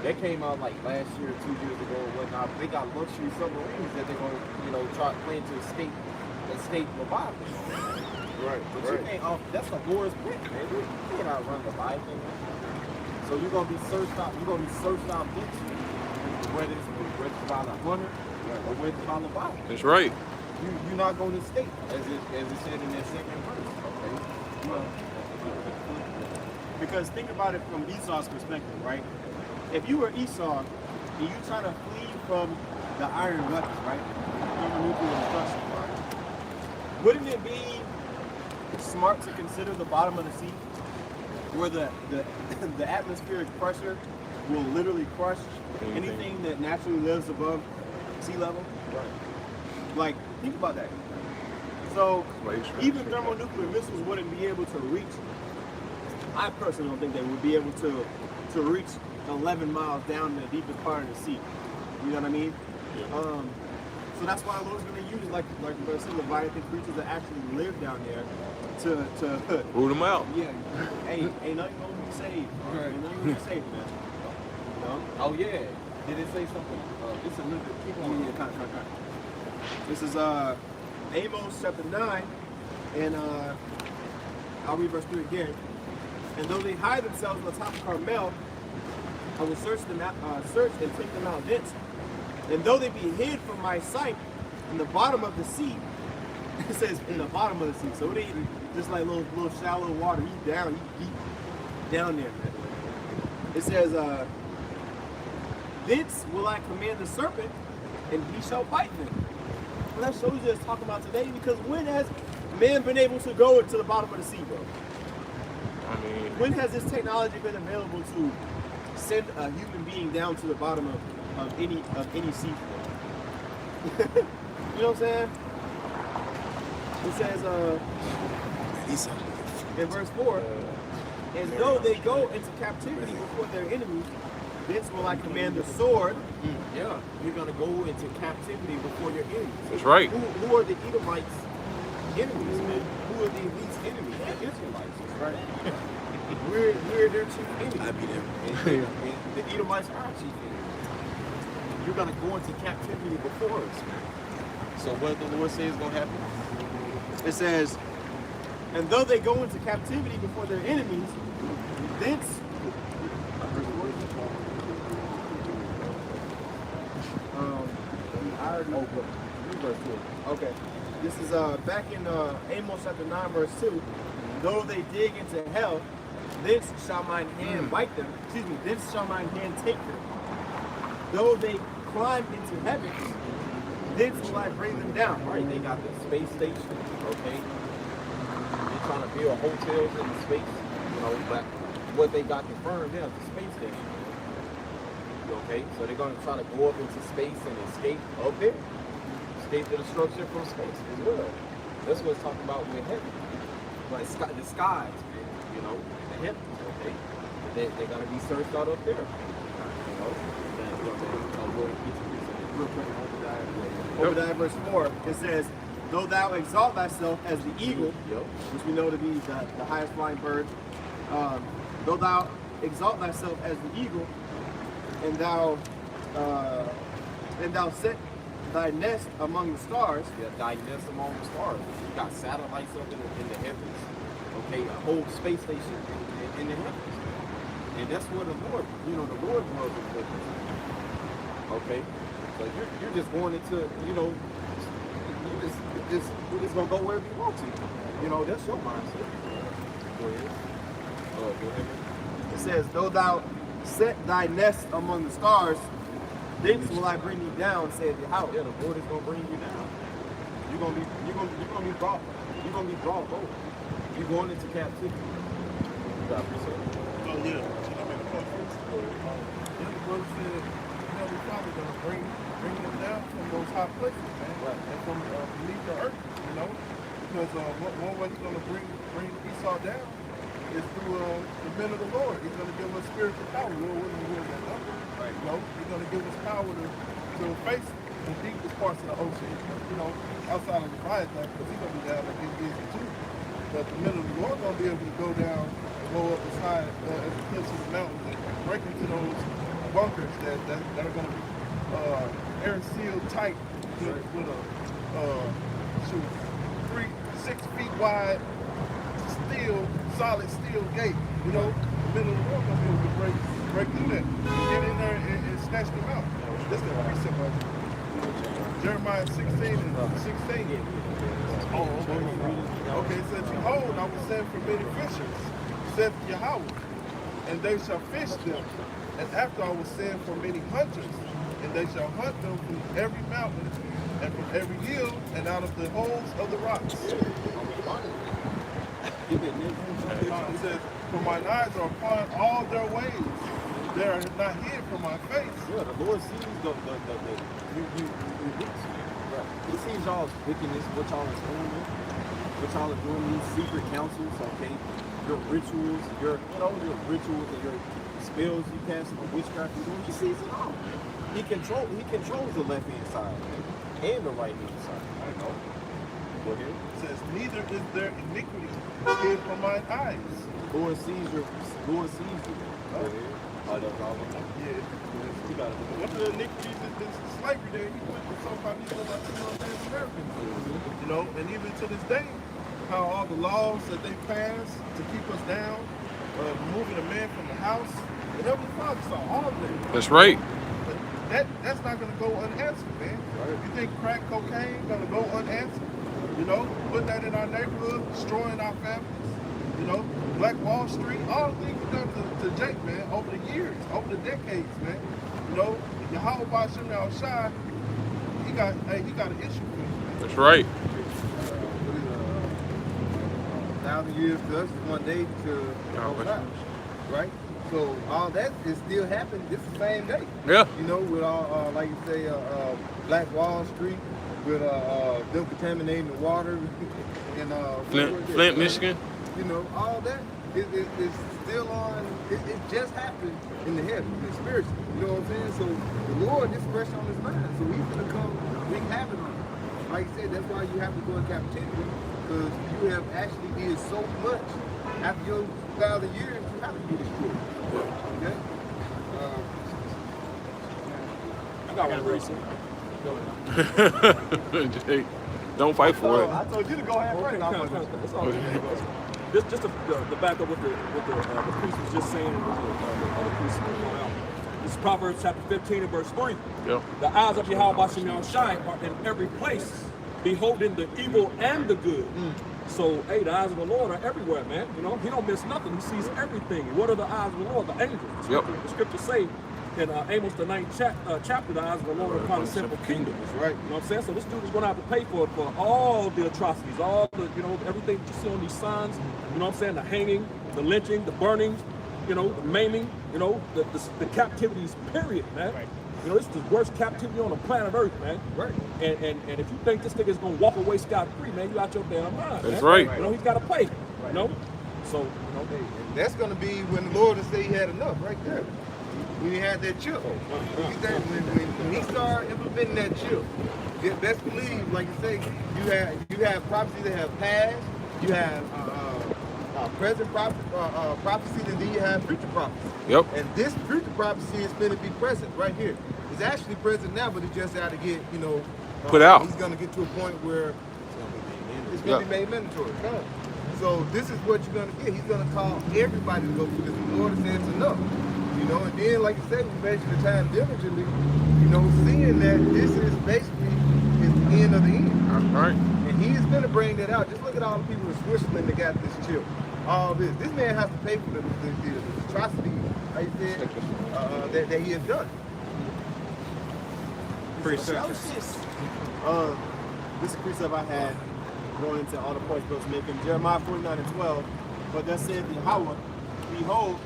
That came out like last year, 2 years ago, or whatnot. They got luxury submarines that they're gonna, plan to escape Leviathan. Right. But you can't, that's the Lord's pick, man. You can't outrun Leviathan. So you're gonna be searched out. You're gonna be searched out next year, whether it's by the hunter or whether it's by Leviathan. That's right. You're not going to escape, as it said in that second verse. Okay. Because think about it from Esau's perspective, right? If you were Esau and you trying to flee from the iron weapons, right? Thermonuclear destruction, wouldn't it be smart to consider the bottom of the sea, where the atmospheric pressure will literally crush anything that naturally lives above sea level? Right. Like, think about that. So Slave ship. even thermonuclear missiles wouldn't be able to reach. I personally don't think they would be able to reach 11 miles down in the deepest part of the sea. You know what I mean? So that's why the Lord's going to use like some Leviathan creatures that actually live down there to Root them out. yeah. Hey, ain't nothing gonna be saved. Right. Ain't nothing gonna be saved, man. You know? Oh yeah. Did it say something? It's a little bit. Keep on. Yeah, kind of. This is Amos chapter 9, and I'll read verse 3 again. And though they hide themselves on the top of Carmel, I will search and take them out thence. And though they be hid from my sight in the bottom of the sea, it says in the bottom of the sea, so it ain't just like little shallow water. He's down, he's deep down there. It says, thence will I command the serpent, and he shall bite them. Well, that shows you it's talking about today, because when has man been able to go into the bottom of the sea, bro? I mean, When has this technology been available to send a human being down to the bottom of any sea floor? You know what I'm saying? It says in verse 4, as though they go into captivity before their enemies, thence will I command the sword. Yeah, you're gonna go into captivity before your enemies. that's right. Who are the Edomites' enemies, man? Who are the elite's enemies? The Israelites, right? we're their chief enemy. I be there. And the Edomites are our chief enemy. You're gonna go into captivity before us, man. So what the Lord says is gonna happen? It says, and though they go into captivity before their enemies, thence I already know, but read verse 2. Okay. This is back in Amos chapter 9, verse 2. Though they dig into hell, thence shall mine hand bite them. Excuse me, thence shall mine hand take them. Though they climb into heaven, thence will I bring them down. Right, they got the space station, okay? They're trying to build hotels in space, you know, but what they got confirmed now is the space station. Okay, so they're gonna try to go up into space and escape up there. Escape the destruction from space as well. That's what it's talking about with heaven. Like the skies, man, you know, the heavens, okay? They're gonna be searched out up there. You know? Real quick, Obadiah verse 4, it says, though thou exalt thyself as the eagle, which we know to be the highest flying bird, though thou exalt thyself as the eagle, and thou set thy nest among the stars. Yeah, thy nest among the stars. You got satellites up in the heavens. Okay, a whole space station in the heavens. And that's where the Lord, you know, the Lord dwells with us. Okay? So you're just going into, you know, you're just gonna go wherever you want to. You know, that's your mindset. Go ahead. Go ahead. It says, though thou set thy nest among the stars, thence will I bring thee down, saith Yahweh. Yeah, the Lord is gonna bring you down. You're gonna be brought low. You're going into captivity. You got me, sir. Oh yeah. The brother said, Heavenly Father gonna bring them down from those high places, man, Right. and from beneath the earth, you know, because one way he's gonna bring Esau down is through the men of the Lord. He's gonna give us spiritual power. Lord willing, we hear that number. Right. You know, he's gonna give us power to face the deepest parts of the ocean. You know, outside of the Leviathan, because he's gonna be down like he's busy too. But the men of the Lord gonna be able to go down and go up as high as the cliffs of the mountains and break into those bunkers that are gonna be air sealed tight with a 6 feet wide solid steel gate. You know, the men of the Lord gonna be able to break through that, get in there and snatch them out. This is the precept right here. Jeremiah 16 and 16. Okay, it says, behold, I will send for many fishers, saith Yahweh, and they shall fish them. And after I will send for many hunters, and they shall hunt them from every mountain and from every hill and out of the holes of the rocks. It says, for mine eyes are upon all their ways. They are not hid from my face. Yeah, the Lord sees you. He sees y'all's wickedness, what y'all are doing, these secret councils, okay? Your rituals, your rituals and your spells you cast or witchcraft you do, he sees it all. He controls the left hand side and the right hand side. I know. Go ahead. It says, neither is there iniquity hid from mine eyes. Lord sees you. Go ahead. That's all I'm talking. Yeah. You got it. One of the iniquities is slavery that he put in some Chinese Americans. You know, and even to this day, how all the laws that they passed to keep us down, removing a man from the house, and Heavenly Father saw all of that. That's right. But that's not gonna go unanswered, man. You think crack cocaine gonna go unanswered? You know, putting that in our neighborhood, destroying our families. You know, Black Wall Street, all the things we've done to Jake, man, over the years, over the decades, man. You know, Yahweh Bashim Al Shai, he got an issue with it. That's right. 1,000 years to us is one day to outside, right? So all that is still happening. This is the same day. Yeah. You know, with all like you say, Black Wall Street, with them contaminating the water, and Flint, Michigan. You know, all that is still on. It just happened in the heaven, in the spiritual. You know what I'm saying? So the Lord is fresh on His mind. So He's gonna come wreak havoc on it. Like I said, that's why you have to go in captivity, because you have actually did so much. After your 1,000 years, you have to be destroyed. Okay. I got one reason. Jay, don't fight for it. I told you to go ahead first. That's all. Just to back up what the priest was just saying, what the priest was going out. This is Proverbs chapter 15 and verse 3. Yeah. The eyes of Yahweh Bashim Yahweh Shai are in every place, beholding the evil and the good. So, hey, the eyes of the Lord are everywhere, man. You know, He don't miss nothing. He sees everything. What are the eyes of the Lord? The angels. Yep. The scriptures say in Amos the 9th chapter, the eyes of the Lord are upon the simple kingdom. That's right. You know what I'm saying? So this dude is going to have to pay for all the atrocities, all the, you know, everything that you see on these signs. You know what I'm saying? The hanging, the lynching, the burning, you know, the maiming, you know, the captivities, period, man. Right. You know, this is the worst captivity on the planet Earth, man. Right. And if you think this nigga is going to walk away scot-free, man, you out your damn mind. That's man. right. You know, he's got to pay. You know? So, you know, And that's gonna be when the Lord will say He had enough, right there. When He had that chip. When He started implementing that chip, best believe, like you say, you have prophecies that have passed, you have present prophecies, and then you have future prophecies. Yep. And this future prophecy is going to be present right here. It's actually present now, but it just got to get, you know, put out. He's going to get to a point where it's going to be made mandatory. So this is what you're going to get. He's going to call everybody to go through this. The Lord says it's enough. You know, and then, like you said, we measure the time diligently, you know, seeing that this is basically the end of the end. That's right. And He's going to bring that out. Just look at all the people in Switzerland that got this chip. All this. This man has to pay for the atrocity, like you said, that he has done. Precept. This is a precept I had going into all the points Bill was making. Jeremiah 49 and 12. But thus said Yahweh, behold,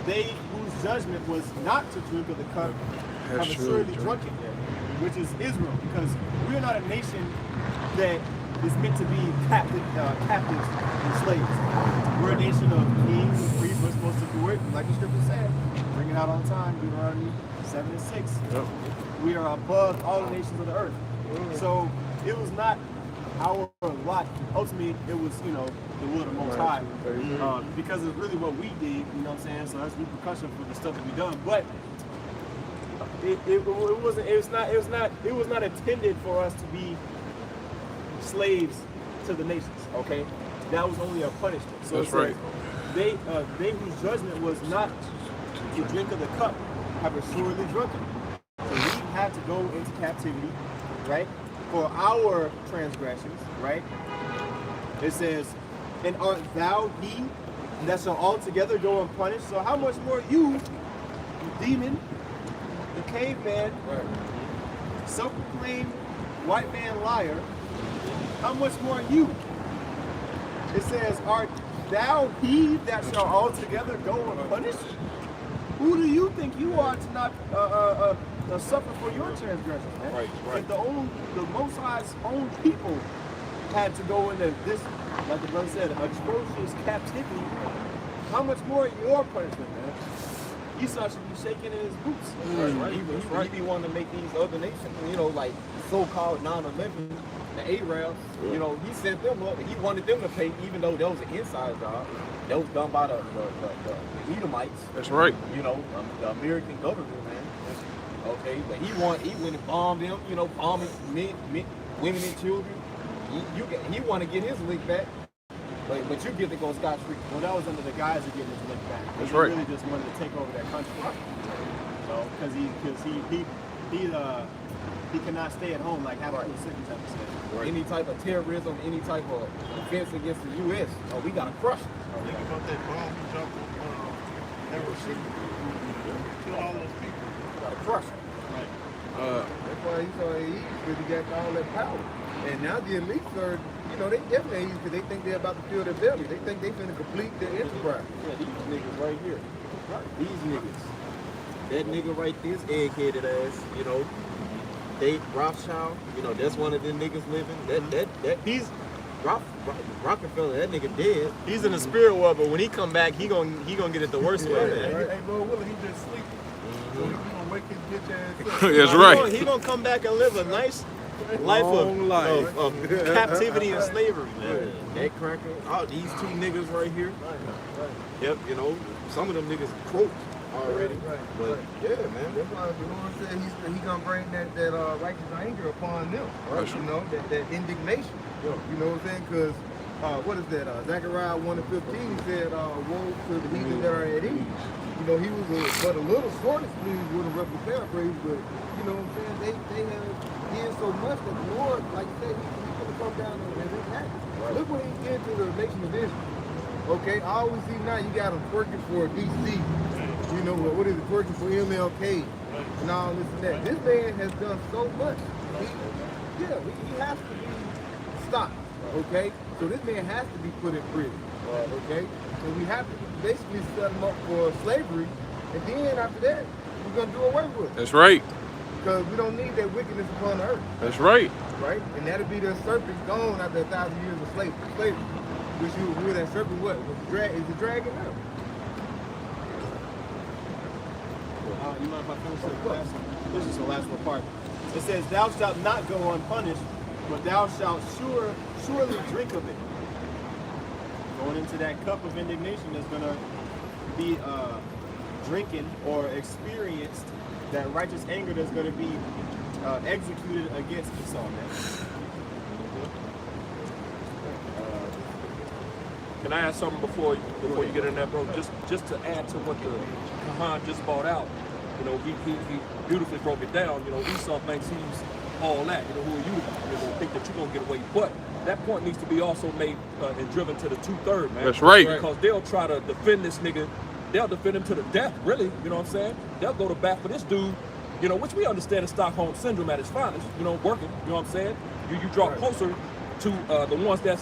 they whose judgment was not to drink of the cup have assuredly drunk it, which is Israel, because we are not a nation that is meant to be captives and slaves. We're a nation of kings and priests. We're supposed to do it, like the scripture said. Bring it out all the time, Deuteronomy 7 and 6. Yep. We are above all the nations of the earth. So it was not our lot. Ultimately, it was, you know, the will of the Most High. Because it's really what we did, you know what I'm saying? So that's repercussion for the stuff that we done. But it was not intended for us to be slaves to the nations. Okay, that was only a punishment. So that's right. They whose judgment was not to drink of the cup have assuredly drunken. So we had to go into captivity, right, for our transgressions, right? It says, and art thou he that shall altogether go unpunished? So how much more you demon, the caveman, self-proclaimed white man liar, how much more you? It says, art thou he that shall altogether go unpunished? Who do you think you are to not suffer for your transgression, man? Right. If the Most High's own people had to go into this, like the brother said, atrocious captivity, how much more your punishment, man? Esau should be shaking in his boots. He be wanting to make these other nations, you know, like so-called 9/11, the Arabs, you know, he sent them up. He wanted them to pay, even though that was an inside job. That was done by the Edomites. That's right. You know, the American government, man. Okay, but he went and bombed them, you know, bombing men, women and children. He want to get his lick back. But you get to go scot-free. Well, that was under the guise of getting his lick back. That's He right. really just wanted to take over that country. So, because he cannot stay at home like half of the cities have to stay. Or any type of terrorism, any type of offense against the U.S. Oh, we gotta crush it. Think about that bomb he dropped on Hiroshima. Killed all those people. We gotta crush it. That's why he's so easy, because he got all that power. And now the elites are, you know, they definitely easy because they think they're about to fill their belly. They think they're finna complete their enterprise. Yeah, these niggas right here. These niggas. That nigga right there, this egg-headed ass, you know. They Rothschild, you know, that's one of them niggas living. He's Rockefeller, that nigga dead. He's in the spirit world, but when he come back, he gonna get it the worst way, man. Hey, bro, Willie, he just sleeping. So he gonna wake his bitch ass up. That's right. He gonna come back and live a nice life of captivity and slavery, man. That cracker, all these two niggas right here. Yep, you know, some of them niggas croaked already. But yeah, man. That's why the Lord said he's gonna bring that righteous anger upon them, right? That's You know, that indignation. You know what I'm saying? Because what is that? Zechariah 1:15 said, "Woe to the heathen that are at ease." You know, he was but a little short please with a roughly paraphrase, but you know what I'm saying? They have did so much that the Lord, like you said, he's gonna come down and attack. Look what he did to the nation of Israel. Okay, I always see now you got him twerking for DC. You know, what is it, twerking for MLK and all this and that. This man has done so much. He has to be stopped, okay? So this man has to be put in prison, okay? So we have to basically set him up for slavery, and then after that, we're gonna do away with it. That's right. Because we don't need that wickedness upon the earth, That's right. right? And that'll be the serpent gone after 1,000 years of slavery. Which you that serpent what? Is the dragon now? You mind if I finish the last one? This is the last little part. It says, "Thou shalt not go unpunished, but thou shalt surely drink of it." Going into that cup of indignation that's gonna be drinking or experienced, that righteous anger that's gonna be executed against Esau, man. Can I add something before you get in there, bro? Just to add to what the Kahan just brought out. You know, he beautifully broke it down. You know, Esau thinks he's all that. You know, who are you? You know, think that you're gonna get away. But that point needs to be also made and driven to the 2/3, man. That's right. Because they'll try to defend this nigga. They'll defend him to the death, really. You know what I'm saying? They'll go to bat for this dude. You know, which we understand is Stockholm Syndrome at its finest. You know, working. You know what I'm saying? You draw closer to the ones that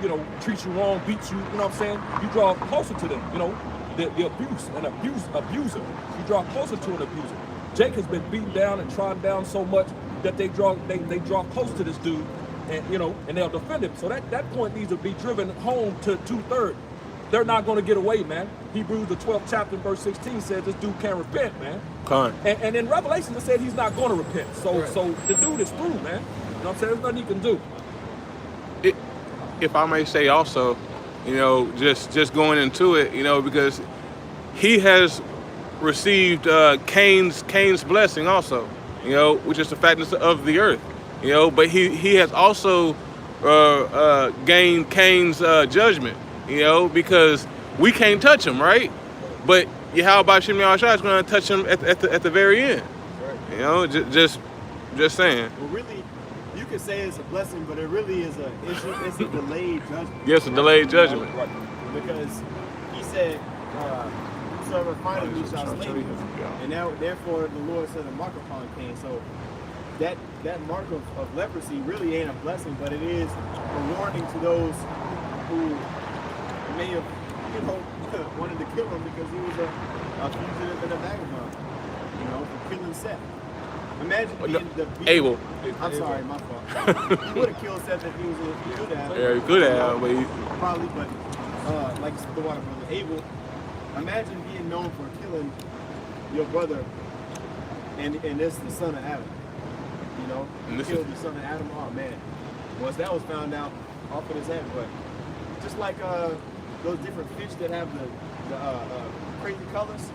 you know treat you wrong, beat you. You know what I'm saying? You draw closer to them. You know, the abuser. You draw closer to an abuser. Jake has been beaten down and trodden down so much that they draw close to this dude, and you know, and they'll defend him. So that point needs to be driven home to 2/3. They're not going to get away, man. Hebrews the 12th chapter, verse 16 says this dude can't repent, man. Con. And in Revelation it said he's not going to repent. So the dude is through, man. You know what I'm saying? There's nothing he can do. If I may say also, you know, just going into it, you know, because he has received Cain's blessing also, you know, which is the fatness of the earth, you know, but he has also gained Cain's judgment, you know, because we can't touch him, right? But Yahweh Shem Yahushua is going to touch him at the very end, you know, just saying. Well, really, you could say it's a blessing, but it really is it's a delayed judgment. Yes, a delayed judgment. Right. Because he said, "Whosoever findeth me shall slay me." And now, therefore, the Lord said a mark upon Cain. So that mark of leprosy really ain't a blessing, but it is a warning to those who may have, you know, wanted to kill him because he was a fugitive and a vagabond, you know, for killing Seth. Imagine being Abel. I'm sorry, my fault. He would have killed Seth if he could have. Yeah, he could have, but probably, but like the water brother Abel. Imagine being known for killing your brother, and it's the son of Adam. You know, And you this killed is- the son of Adam. Oh man, once that was found out, off of his head. But just like those different fish that have the crazy colors,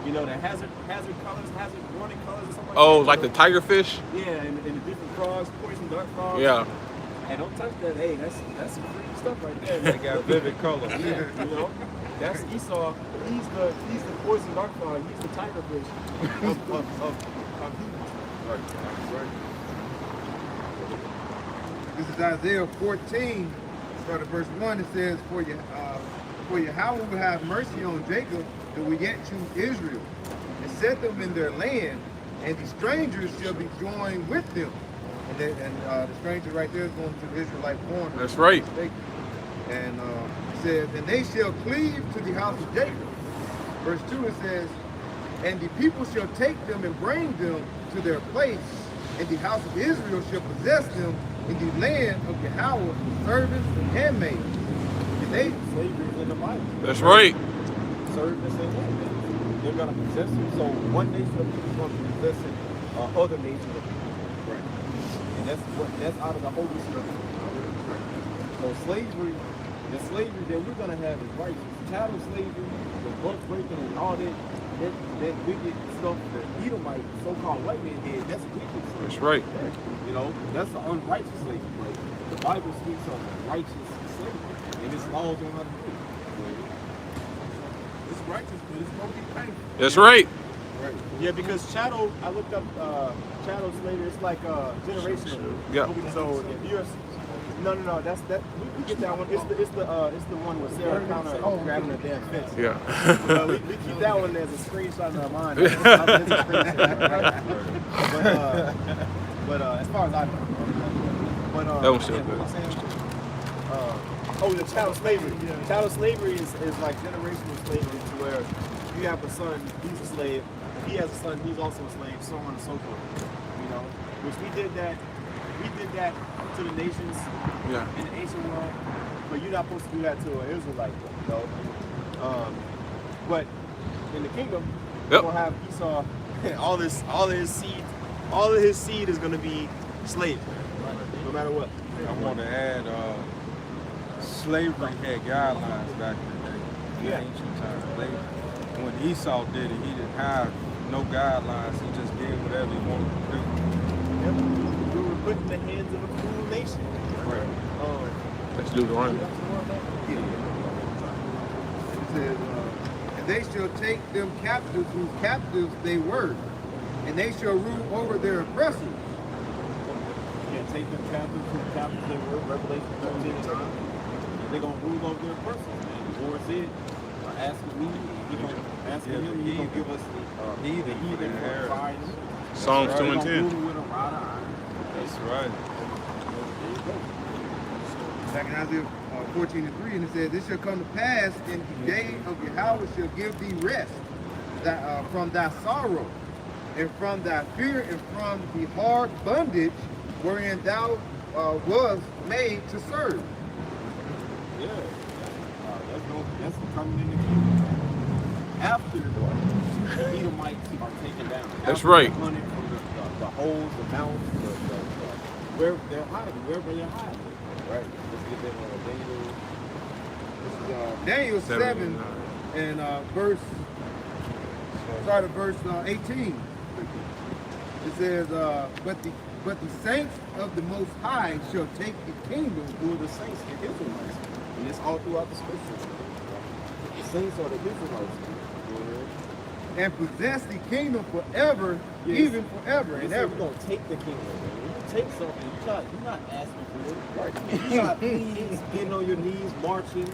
you know, the hazard colors, hazard warning colors, or something like Oh, that. like the tiger fish? Yeah, and the different frogs, poison dart frogs. Yeah. Hey, don't touch that. Hey, that's some freaky stuff right there. They got vivid colors. Yeah, you know, that's Esau. He's the poison dart frog. He's the tiger fish of humans. Right. This is Isaiah 14, start at verse 1. It says, For Yahweh will have mercy on Jacob, and will yet choose Israel, and set them in their land, and the strangers shall be joined with them. And the stranger right there is going to the Israelite born. That's right. And it says, And they shall cleave to the house of Jacob. Verse 2, it says, And the people shall take them and bring them to their place, and the house of Israel shall possess them in the land of Yahweh, servants and handmaids. And they Slavery is in the Bible. That's right. Servants and handmaids. They're gonna possess them. So one nation of people is gonna be possessing other nations of people. Right. And that's out of the Holy Scripture. So slavery, the slavery that we're gonna have is righteous. Chattel slavery, the book breaking, and all that wicked stuff that Edomite, so-called white man did, that's wicked slavery. That's right. You know, that's the unrighteous slavery. But the Bible speaks of righteous slavery, and its laws on how to do it. It's righteous, but it's gonna be painful. That's right. Yeah, because chattel, I looked up chattel slavery. It's like generational. Yeah. So if you're no, that's we get that one. It's the one with Sarah Connor grabbing her damn fist. Yeah. We keep that one as a screenshot in our mind. But as far as I know, That one's still yeah, good. what was I saying? The chattel slavery. Chattel slavery is like generational slavery, to where you have a son, he's a slave. If he has a son, he's also a slave, so on and so forth. You know, which we did that to the nations Yeah. in the ancient world, but you're not supposed to do that to an Israelite, you know. But in the kingdom, Yep. we're gonna have Esau. all of his seed is gonna be slaves, no matter what. I want to add, slavery had guidelines back in the day, in Yeah. the ancient times. When Esau did it, he didn't have no guidelines. He just did whatever he wanted to do. We were put in the hands of a cruel nation. Let's do the run. It says, And they shall take them captives whose captives they were, and they shall rule over their oppressors. Yeah, take them captives from the captives they were, Revelation 13 and 9. They're gonna rule over their person. And the Lord said, asking me, he gonna ask him, he gonna give us the heathen for fire. Psalms 2 and He gonna 10. rule with a rod of iron. That's right. There you go. Back in Isaiah 14 and 3, and it says, This shall come to pass in the day of Yahweh shall give thee rest from thy sorrow, and from thy fear, and from the hard bondage wherein thou was made to serve. Yeah. That's coming in the kingdom. After the Edomites are taken down. That's After right. they're hunted from the holes, the mountains, where they're hiding, wherever they're hiding. Right. Let's get them on Daniel. This is Daniel 7 and start at verse 18. It says, but the saints of the Most High shall take the kingdom. who are the saints, the Israelites. And it's all throughout the scriptures. The saints are the Israelites. And possess the kingdom forever, Yes. even forever and And ever. we're gonna take the kingdom. Man. When you take something, you're not asking for it. Right. You're not please getting on your knees, marching,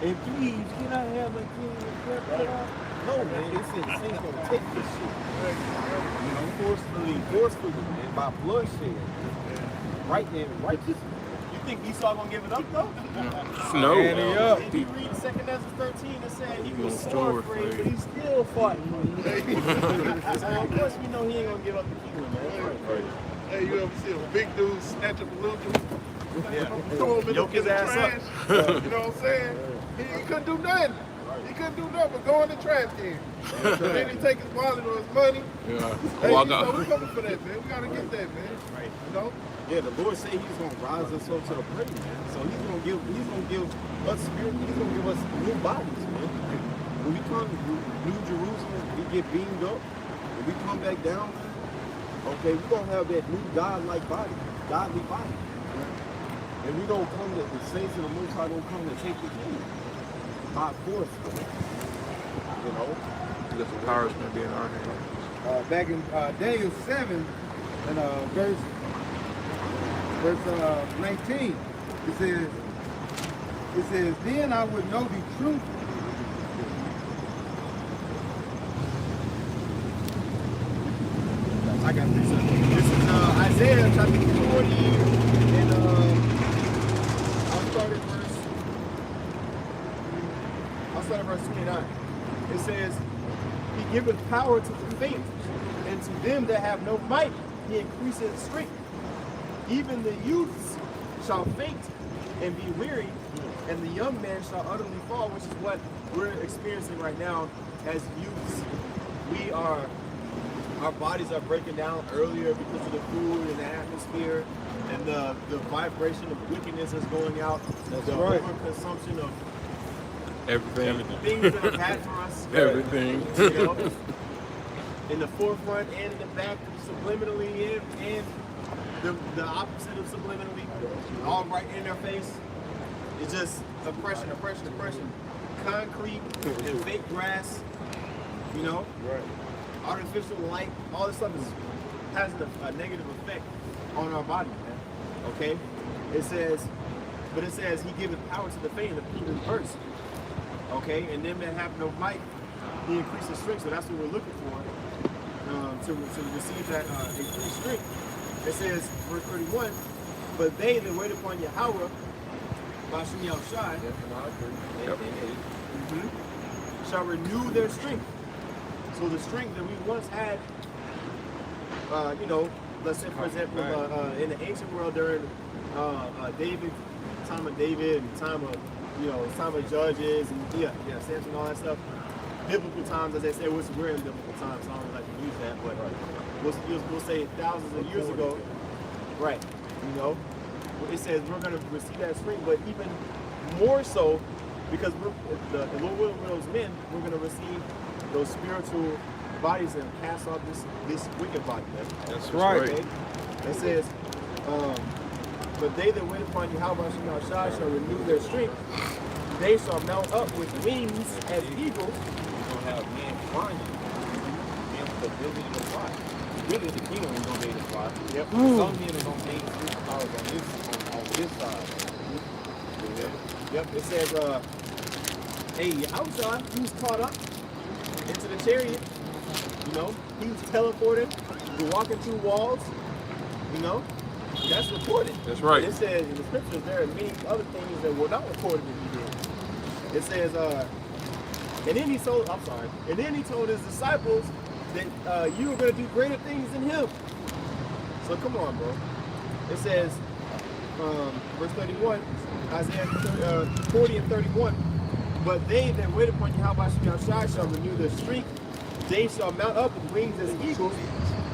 and please can I have a kingdom? No, man. They said the saints gonna take this shit. You know, forcefully, man, by bloodshed. Right there, righteous. You think Esau gonna give it up though? No. If you read 2 Ezra 13, it said he was so afraid, but he still fought. So of course we know he ain't gonna give up the kingdom, man. Hey, you ever see a big dude snatch up a little dude? Yeah. Throw him in Yoke the his ass trash? up. You know what I'm saying? He couldn't do nothing. He couldn't do nothing but go in the trash can. Then he take his wallet or his money. Yeah. Hey, Walk so out. we coming for that, man. We gotta get that, man. Right. You know? Yeah, the Lord said He's gonna rise us up to the plate, man. So He's gonna give us spirit. He's gonna give us new bodies, man. When we come to New Jerusalem, we get beamed up. When we come back down, okay, we're gonna have that new godly body. And we don't come to the saints and the Most High don't come to take the kingdom by force, man. You know. Because the power is going to be in our hands. Back in Daniel 7 and verse 19, it says, then I would know the truth. I got this. This is Isaiah chapter 40, and I'll start at verse 29. It says, He giveth power to the faint, and to them that have no might, He increaseth strength. Even the youths shall faint and be weary, and the young man shall utterly fall, which is what we're experiencing right now as youths. Our bodies are breaking down earlier because of the food and the atmosphere and the vibration of wickedness that's going out. The overconsumption of Everything. things that are bad for us. Everything. You know, in the forefront and in the back, subliminally and the opposite of subliminally, all right in their face. It's just oppression. Concrete and fake grass, you know? Right. Artificial light, all this stuff has a negative effect on our body, man. Okay? It says He giveth power to the faint, the feeble in verse. Okay? And them that have no might, He increases strength. So that's what we're looking for to receive that increased strength. It says, verse 31, but they that wait upon Yahweh, Bashim Yahushai, shall renew their strength. So the strength that we once had, let's say, for example, in the ancient world during David, time of David, and time of Judges, and Samson, all that stuff. Biblical times, as they say, we're in biblical times, so I don't like to use that, but we'll say thousands of years ago, right? You know, it says we're going to receive that strength, but even more so, because the Lord willing with those men, we're going to receive those spiritual bodies and cast off this wicked body. That's right. Okay? It says, but they that wait upon Yahweh shall renew their strength. They shall mount up with wings as eagles. We're gonna have men flying. Men with the ability to fly. Really, the kingdom is gonna be able to fly. Yep. Some men are gonna gain superpowers on this side. Yep. It says, Yahushua, he was caught up into the chariot. You know, he was teleported. He was walking through walls. You know, that's recorded. That's right. And it says in the scriptures there are many other things that were not recorded that he did. It says, and then he told his disciples that you are going to do greater things than him. So come on, bro. It says, verse 31, Isaiah 40 and 31, but they that wait upon Yahweh shall renew their strength. They shall mount up with wings as eagles.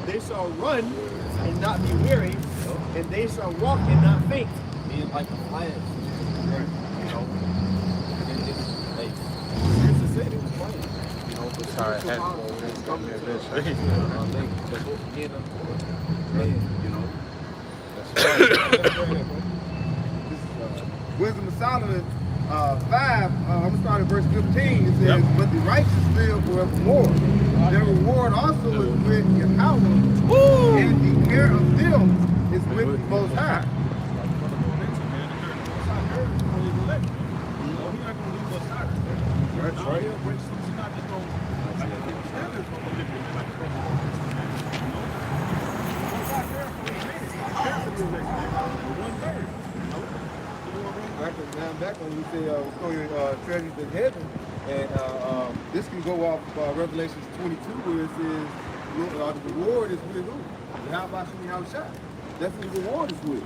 They shall run and not be weary, and they shall walk and not faint. Being like a flash. Right. You know? And it's like, scripture said it was playing. You know, but Sorry, I had spiritual to power go is in. coming Yeah, to that's us. right. That's what we're getting man, you know? Wisdom of Solomon 5, I'm going to start at verse 15. It says, but the righteous live forevermore. Their reward also is with Yahweh, and the care of them is with the Most High. That's right. Back when we say store your treasures in heaven, and this can go off Revelations 22 where it says the reward is with who? Yahweh. That's who the reward is with.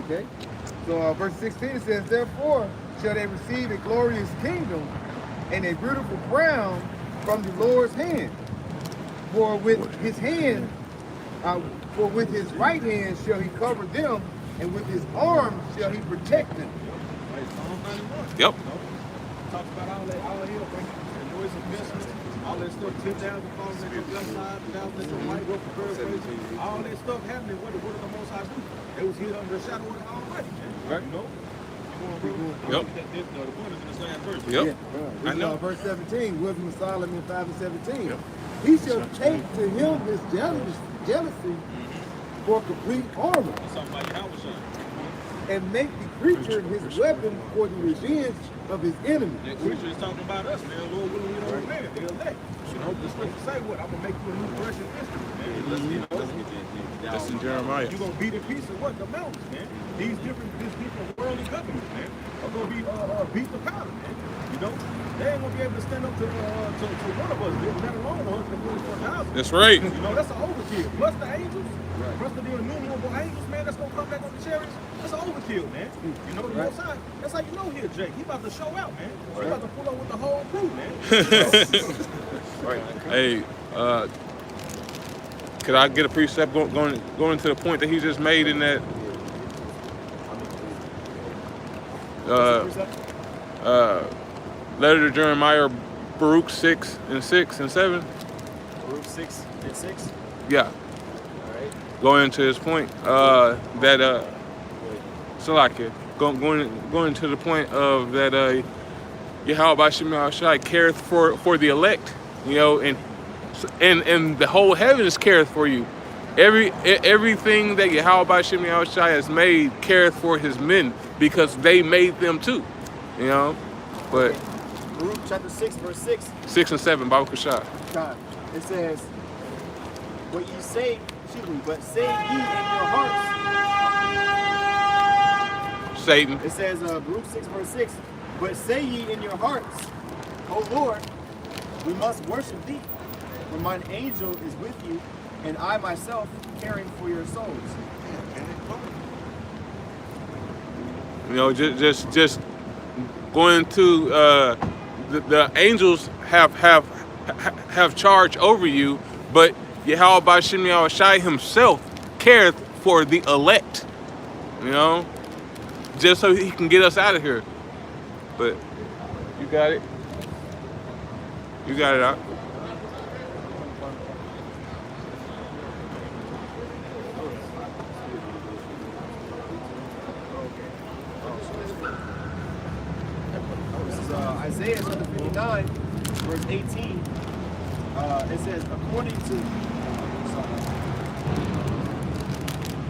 Okay? So verse 16 says, therefore shall they receive a glorious kingdom and a beautiful crown from the Lord's hand. For with his right hand shall he cover them, and with his arm shall he protect them. Yep. Talks about all that hill, bring the noise of business, all that stuff, 10,000 falls at the left side, 1,000 at the right, rope for all that stuff happening. What did the Most High do? They was hid under the shadow of the Almighty, man. Right. You know? Yep. The point is in the same verse. Yep. I know. Verse 17, Wisdom of Solomon 5:17. Yep. He shall take to him his jealousy for complete armor, Something like Yahweh Shai. and make the creature his weapon for the revenge of his enemies. That creature is talking about us, man. Lord willing, we don't man. They're elect. You know, the scripture say what? I'm going to make you a new threshing instrument, man. Let's get That's in Jeremiah. You're going to beat in piece of what? The mountains, man. These different worldly governments, man, are going to be beat the powder, man. You know? They ain't going to be able to stand up to one of us, let alone 144,000. That's right. You know, that's an overkill. Plus the angels, plus the innumerable angels, man, that's going to come back on the chariots. That's an overkill, man. You know, the Most High, that's how you know here, Jake. He about to show out, man. He about to pull up with the whole crew, man. Hey, could I get a precept going to the point that he just made in that letter to Jeremiah, Baruch 6 and 6 and 7? Baruch 6 and 6. Yeah. All right. Going to his point that Salakia, going to the point of that Yahweh Bashim Shai careth for the elect, you know, and the whole heavens careth for you. Everything that Yahweh Bashim Shai has made careth for his men because they made them too, you know. But Baruch chapter 6, verse 6. 6 and 7, Baruch Hashai. God, it says, but say ye in your hearts. Satan. It says, Baruch 6, verse 6, but say ye in your hearts, O Lord, we must worship thee, for mine angel is with you, and I myself caring for your souls. You know, just going to the angels have charge over you, but Yahweh Bashim Shai himself careth for the elect. You know, just so he can get us out of here. But you got it. You got it out. This is Isaiah chapter 59, verse 18. It says, according to,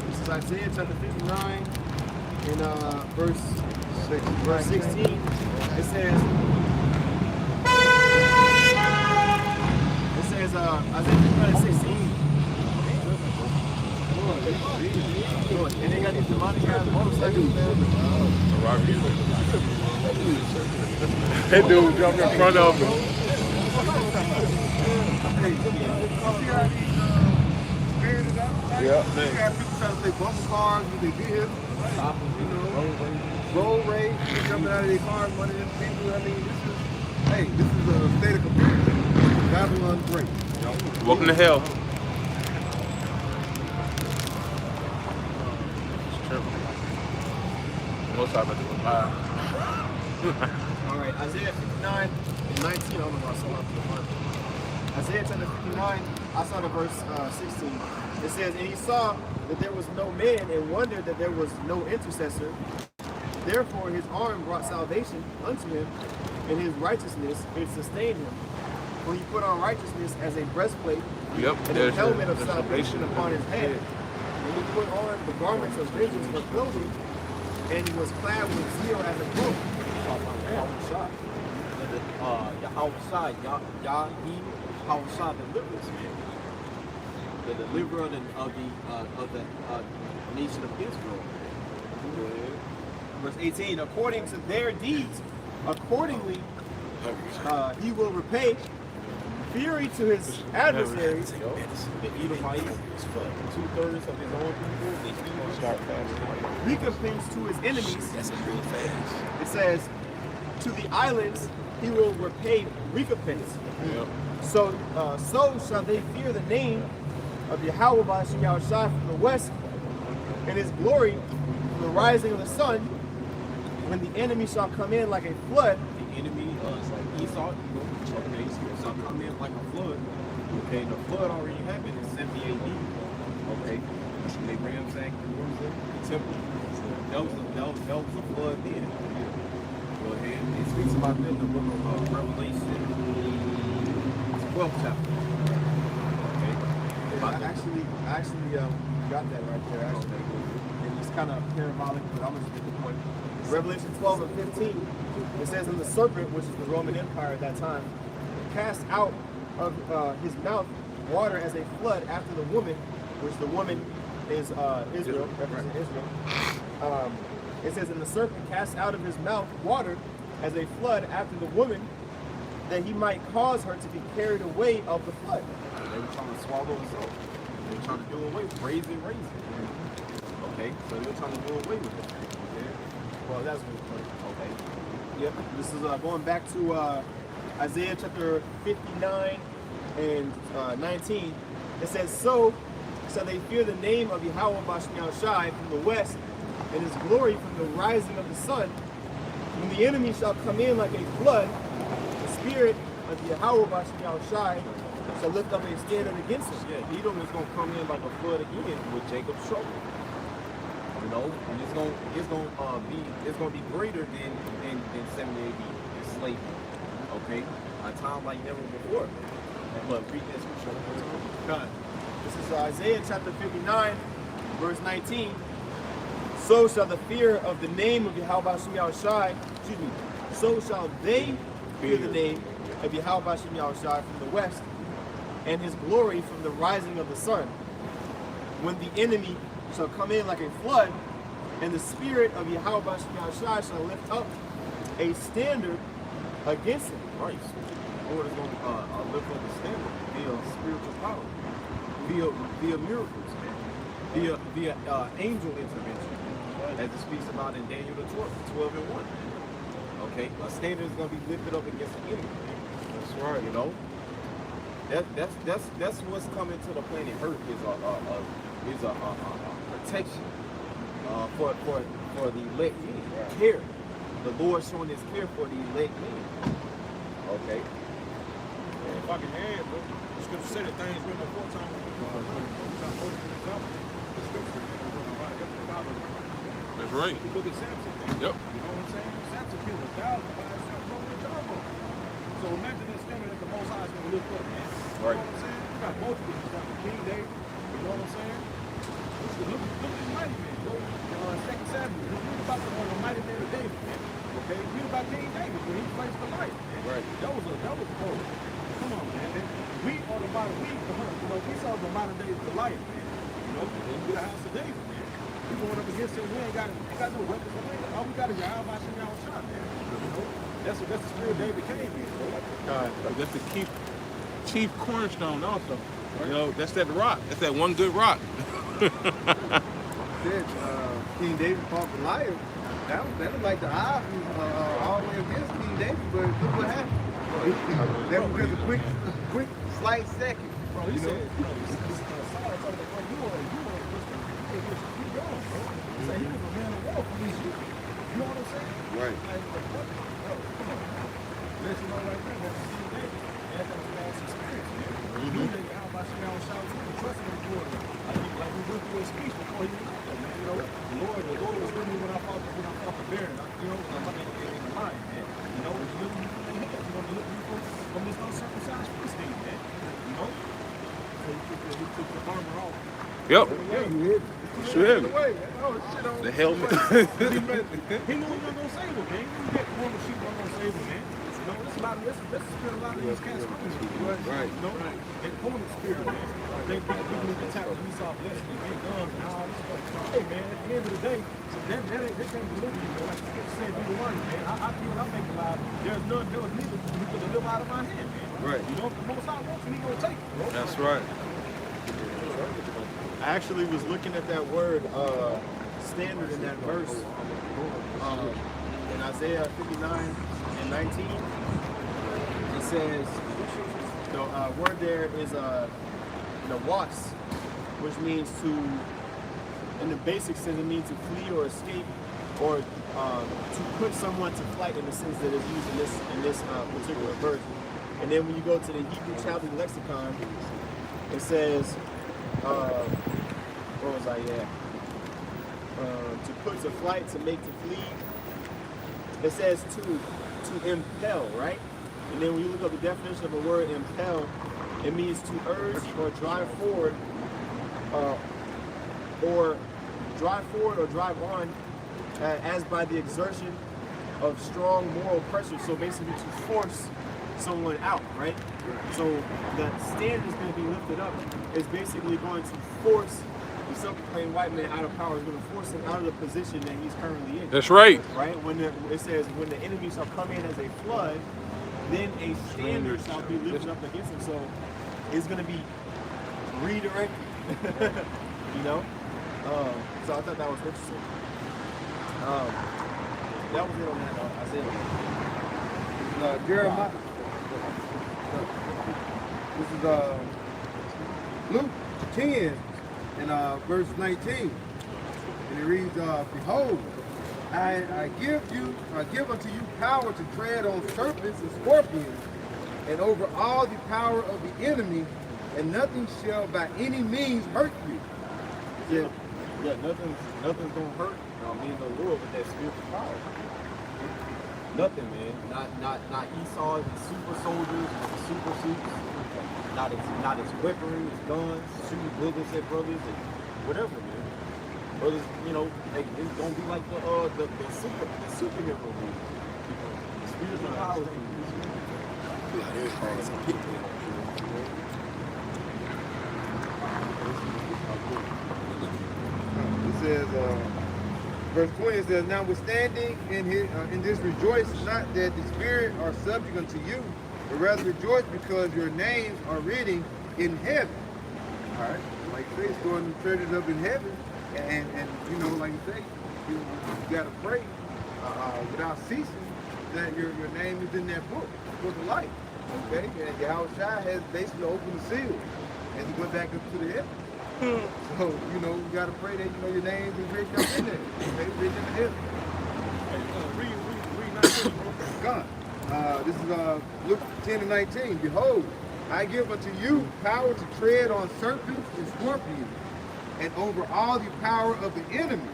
this is Isaiah chapter 59, in verse 16. It says, Isaiah 59, 16. And they got these demonic guys motorcycles, man. That dude jumped in front of him. Yeah. You got people trying to play bumper cars with their vehicles. You know, road rage, jumping out of their cars, money in people. I mean, this is a state of confusion. Babylon great. Welcome to hell. Most of it was live. All right, Isaiah 59 and 19. I don't know if I saw it. Isaiah chapter 59, I saw the verse 16. It says, and he saw that there was no man and wondered that there was no intercessor. Therefore his arm brought salvation unto him, and his righteousness it sustained him. For he put on righteousness as a breastplate, and a helmet of salvation upon his head. And he put on the garments of vengeance for clothing, and he was clad with zeal as a cloak. Yahweh deliverance, man. The deliverer of the nation of Israel. Verse 18, according to their deeds, accordingly he will repay fury to his adversaries. The Edomites, 2/3 of his own people, Recompense to his enemies. It says, to the islands he will repay recompense. Yep. So shall they fear the name of Yahweh Ba'ashem Yahushai from the west, and his glory from the rising of the sun, when the enemy shall come in like a flood. The enemy is like Esau, okay, so come in like a flood. Okay, the flood already happened in 70 AD. Okay, Abraham sacked the temple. That was a flood then. Go ahead. It speaks about that in the book of Revelation, 12th chapter. Okay. I actually got that right there. Actually, and it's kind of parabolic, but I'm gonna just get the point. Revelation 12 and 15. It says, "And the serpent, which is the Roman Empire at that time, cast out of his mouth water as a flood after the woman, which the woman is Israel, representing Israel." It says, "And the serpent cast out of his mouth water as a flood after the woman, that he might cause her to be carried away of the flood." They were trying to swallow us up. They were trying to do away with raise it. Okay, so they were trying to do away with it. Okay. Well, that's really funny. Okay. Yep. This is going back to Isaiah chapter 59 and 19. It says, "So shall they fear the name of Yahweh Ba'ashem Yahushai from the west, and his glory from the rising of the sun. When the enemy shall come in like a flood, the spirit of Yahweh Ba'ashem Yahushai shall lift up a standard against him." Yeah, Edom is gonna come in like a flood again with Jacob's trouble. You know, and it's gonna be greater than 70 AD in slavery. Okay, a time like never before. But read that scripture one more time. This is Isaiah chapter 59, verse 19. "So shall the fear of the name of Yahweh Ba'ashem Yahushai, so shall they fear the name of Yahweh Ba'ashem Yahushai from the west, and his glory from the rising of the sun. When the enemy shall come in like a flood, and the spirit of Yahweh Ba'ashem Yahushai shall lift up a standard against him." Right. The Lord is going to lift up the standard via spiritual power, via miracles, man, via angel intervention, as it speaks about in Daniel the 12 and 1. Okay, a standard is going to be lifted up against the enemy. That's right. You know, that's what's coming to the planet Earth is a protection for the elect men. Care. The Lord showing his care for the elect men. Okay. If I can add, bro, the scripture said that things written aforetime. That's right. You look at Samson. Yep. You know what I'm saying? Samson killed 1,000 by himself, bro, with a jawbone. So imagine that standard that the Most High is going to lift up, man. You know what I'm saying? You got multiple. You got King David. You know what I'm saying? Look at this mighty man, bro. 2 Samuel. Read about the mighty man of David, man. Okay? Read about King David when he placed the light, man. Right. That was bro. Come on, man. We are the modern, you know, we saw the modern day Goliath, man. You know, when we get a house of David, man. We going up against him. We ain't got no weapons. All we got is Yahweh Ba'ashem Yahushai, man. You know, that's the spirit David came in, bro. That's the chief cornerstone also. You know, that's that rock. That's that one good rock. King David fought Goliath. That was like the odds all the way against King David, but look what happened. That was just a quick, slight second. Bro, he said, bro, Saul told him, bro, you are keep going, bro. He said he was a man of war for these people. You know what I'm saying? Right. Like, bro, come on. Let you know right there, that's King David. That's a false experience, man. You knew that Yahweh Ba'ashem Yahushai was really trusting him for it. Like we went through his speech before he went out there, man. You know, the Lord was with me when I fought the bear. You know, I'm in the mind, man. You know, you look me from the head. You know, you look me from this uncircumcised Philistine, man. You know? So he took the armor off. Yep. Yeah, Sure. the helmet. He knew he wasn't gonna save him, man. He knew that one of the sheep wasn't gonna save him, man. You know, that's the spirit a lot of these cats coming to. Right. You know, they pulling the spirit, man. They need to tap the Esau blessing and get guns and all this stuff. Hey, man, at the end of the day, that can't deliver you, man. Like the scripture said, be the one, man. I feel I make a lie. There's none, there was neither you could deliver out of my hand, man. Right. You know, if the Most High wants you, he gonna take it, bro. That's right. I actually was looking at that word standard in that verse in Isaiah 59 and 19. says the word there is nawas, which means to, in the basic sense, it means to flee or escape, or to put someone to flight in the sense that is used in this particular verse. And then when you go to the Hebrew Chaldee lexicon, it says, where was I at? To put to flight, to make to flee. It says to impel, right? And then when you look up the definition of a word impel, it means to urge or drive forward, or drive on as by the exertion of strong moral pressure. So basically to force someone out, right? So the standard is going to be lifted up. It's basically going to force the self-proclaimed white man out of power. It's going to force him out of the position that he's currently in. That's right. Right? When it says, when the enemy shall come in as a flood, then a standard shall be lifted up against him. So it's going to be redirected. You know? So I thought that was interesting. That was it on that, Isaiah. Jeremiah. This is Luke 10 and verse 19. And it reads, behold, I give unto you power to tread on serpents and scorpions, and over all the power of the enemy, and nothing shall by any means hurt you. Yeah, nothing's gonna hurt me in the Lord with that spiritual power. Nothing, man. Not Esau and super soldiers, super suits. Not his weaponry, his guns, shooting bullets at brothers, and whatever, man. Brothers, you know, like, it's gonna be like the superhero movie. The spiritual power. It says, verse 20, it says, notwithstanding in this rejoice not that the spirit are subject unto you, but rather rejoice because your names are written in heaven. All right, like you say, storing the treasures up in heaven, and you know, like you say, you gotta pray without ceasing that your name is in that book of life. Okay, and Yahushua has basically opened the seal as he went back up to the heaven. So, you know, you gotta pray that, you know, your name is written up in there. Okay, written in heaven. Read 19, bro. God. This is Luke 10 and 19. Behold, I give unto you power to tread on serpents and scorpions, and over all the power of the enemy.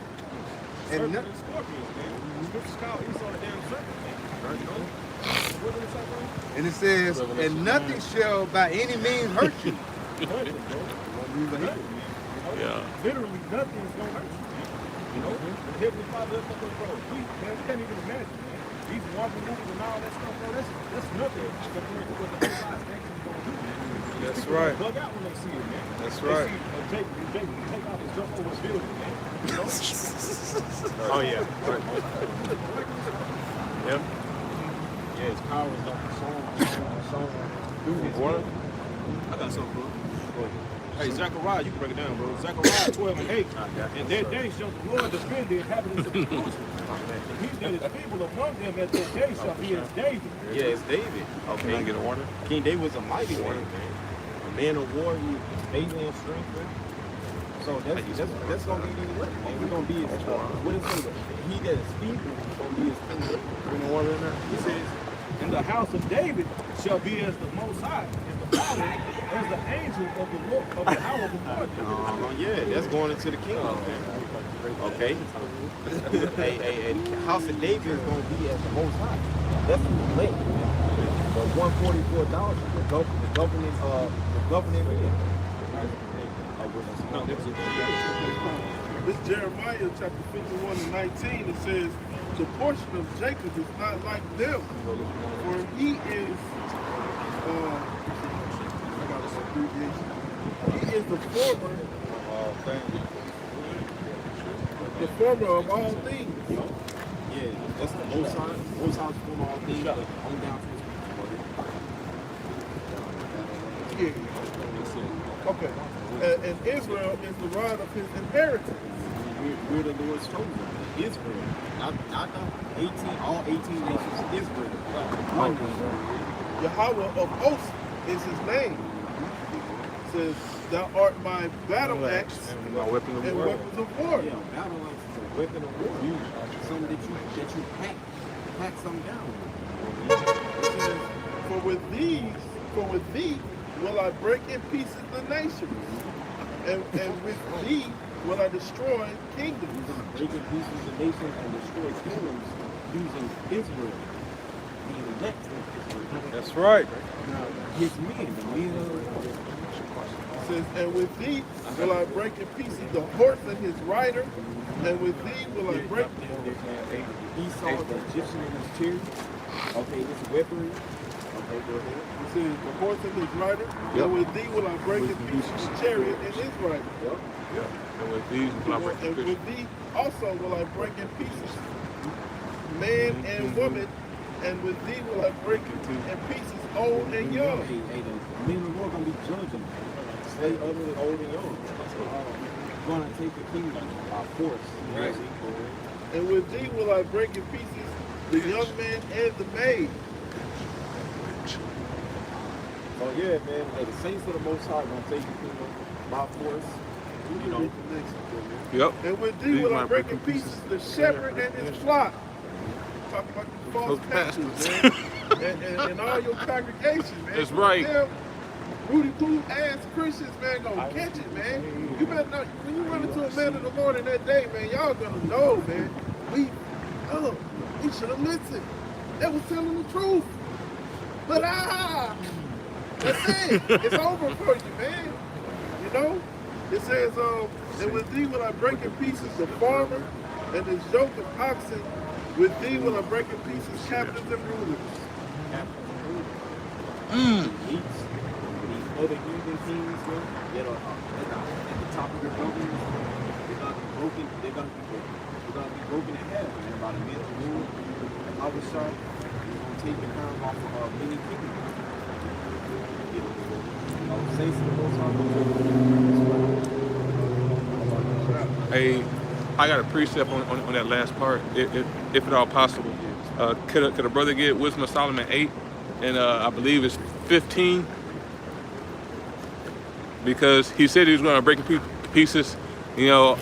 And Serpent and scorpions, man. Scriptures call Esau a damn serpent, man. Right? You know? What did it say, bro? And it says, and nothing shall by any means hurt you. Nothing, bro. Nothing, man. Yeah. Literally nothing is gonna hurt you, man. You know? The Heavenly Father, that's what bro. We can't even imagine, man. These Marvel movies and all that stuff, bro, that's nothing compared to what the Most High actually gonna do, man. That's People right. Bug out when they see it, man. That's They right. see Jacob take off and jump over a building, man. You know? Oh yeah. Yep. Yeah, his power is like shown through his What? I got something, bro. Hey, Zechariah, you can break it down, bro. Zechariah 12 and 8. And that day shall the Lord defend the inhabitants of Jerusalem. He that is feeble among them at that day shall be as David. Yeah, it's David. Okay. Can I get an order? King David was a mighty man, a man of war. He was amazing in strength, man. So that's gonna be the way, man. We're gonna be his what is it? He that is feeble is gonna be his king. Bring the water in there. He says, and the house of David shall be as the Most High, and the power as the angel of the Lord, of the hour of the Lord. Yeah, that's going into the kingdom. Okay. A house of David is gonna be as the Most High. That's lit. But $144, the governing. This Jeremiah chapter 51 and 19, it says, the portion of Jacob is not like them, for he is, I got this abbreviation. He is the former of all things. Yeah, that's the Most High. Most High's from all things, but on down to his people. Yeah. Okay. And Israel is the rod of his inheritance. We're the Lord's chosen. Israel. Not the 18, all 18 nations. Israel. One nation. Yahweh of hosts is his name. It says, thou art my battle axe And my weapon of and war. weapons of war. Yeah, battle axe is a weapon of war. Something that you pack something down with. It says, for with thee will I break in pieces the nations, and with thee will I destroy kingdoms. He's going to break in pieces the nations and destroy kingdoms using Israel. The elect of Israel. That's right. Now, his men, the men of the world. It says, and with thee will I break in pieces the horse and his rider, and with thee will I break. Esau, the Egyptian in his chariot. Okay, his weaponry. Okay, go ahead. It says, the horse and his rider, Yep. and with thee will I break in pieces the chariot and his rider. Yep. And with these, will I break the And fish. with thee also will I break in pieces man and woman, and with thee will I break in pieces old and young. Hey, the men of the world going to be judging. Stay utterly old and young. Going to take the kingdom by force. Right. And with thee will I break in pieces the young man and the maid. So yeah, man, hey, the saints of the Most High going to take the kingdom by force. You know, Yep. And with thee These will I might break break in in pieces the shepherd and his flock. Talking about the false Those pastors, man. and all your congregation, man. That's right. Them Rudy Poo ass Christians, man, gonna catch it, man. You better not, when you run into a man in the morning that day, man, y'all gonna know, man. We should have listened. They was telling the truth. But that's it. It's over for you, man. You know? It says, and with thee will I break in pieces the farmer and his yoke of oxen. With thee will I break in pieces captains and rulers. these other heathen kings, man, that are at the top of your government, they're going to be broken. They're going to be broken in half, man, by the men of the world. I was shocked. He's going to take the crown off of many kingdoms. You know, saints of the Most High will take the kingdom. Hey, I got a precept on that last part, if at all possible. Could a brother get Wisdom of Solomon 8, and I believe it's 15? Because he said he was going to break in pieces, you know,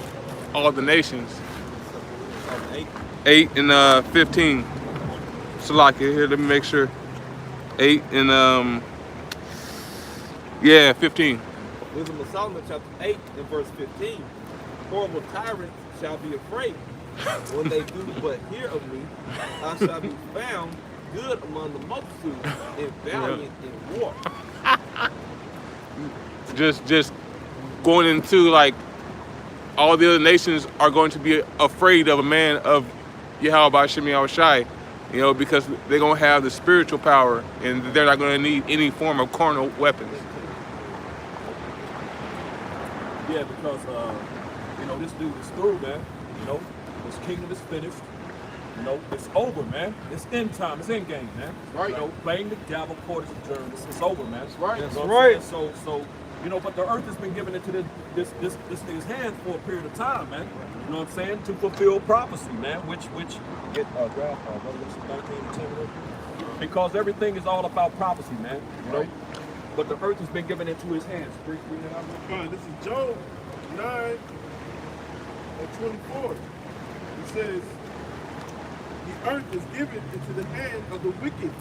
all the nations. 8 and 15. Salakia, here, let me make sure. 8 and, yeah, 15. Wisdom of Solomon chapter 8 and verse 15. Horrible tyrants shall be afraid when they do but hear of me. I shall be found good among the multitude and valiant in war. Just going into like all the other nations are going to be afraid of a man of Yahweh B'Shem Yahushai, you know, because they're going to have the spiritual power and they're not going to need any form of carnal weapons. Yeah, because you know, this dude is through, man. You know, his kingdom is finished. You know, it's over, man. It's end time. It's end game, man. Right. You know, playing the gavel, court is adjourned. It's over, man. That's right. You know That's what right. I'm saying? So, you know, but the earth has been given into this nigga's hands for a period of time, man. You know what I'm saying? To fulfill prophecy, man. Which get Revelation 19 and 10 real quick. Because everything is all about prophecy, man. You know. But the earth has been given into his hands. Read it out. Fine, this is Job 9 and 24. It says, the earth is given into the hand of the wicked.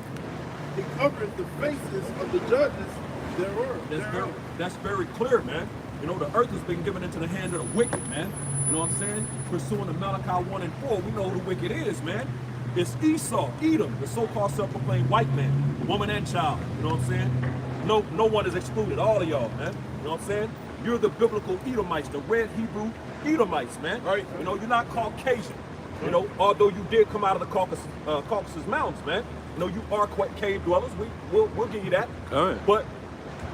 He covereth the faces of the judges thereof. That's very clear, man. You know, the earth has been given into the hand of the wicked, man. You know what I'm saying? Pursuing the Malachi 1 and 4, we know who the wicked is, man. It's Esau, Edom, the so-called self-proclaimed white man, woman and child. You know what I'm saying? No one is excluded, all of y'all, man. You know what I'm saying? You're the biblical Edomites, the red Hebrew Edomites, man. Right. You know, you're not Caucasian. You know, although you did come out of the Caucasus Mountains, man. You know, you are cave dwellers. We'll give you that. All right. But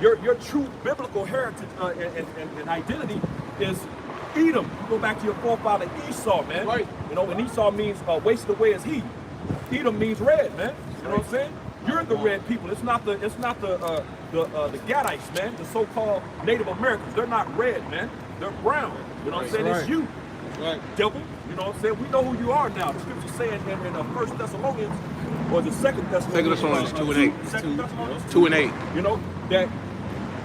your true biblical heritage and identity is Edom. You go back to your forefather Esau, man. Right. You know, and Esau means wasted away as he. Edom means red, man. You know what I'm saying? You're the red people. It's not the Gadites, man. The so-called Native Americans. They're not red, man. They're brown. You know what I'm saying? Right. It's you. Right. Devil, you know what I'm saying? We know who you are now. The scripture's saying in 1 Thessalonians or the Second Thessalonians? 2 Thessalonians 2 and 8. Second Thessalonians 2 and 8. You know, that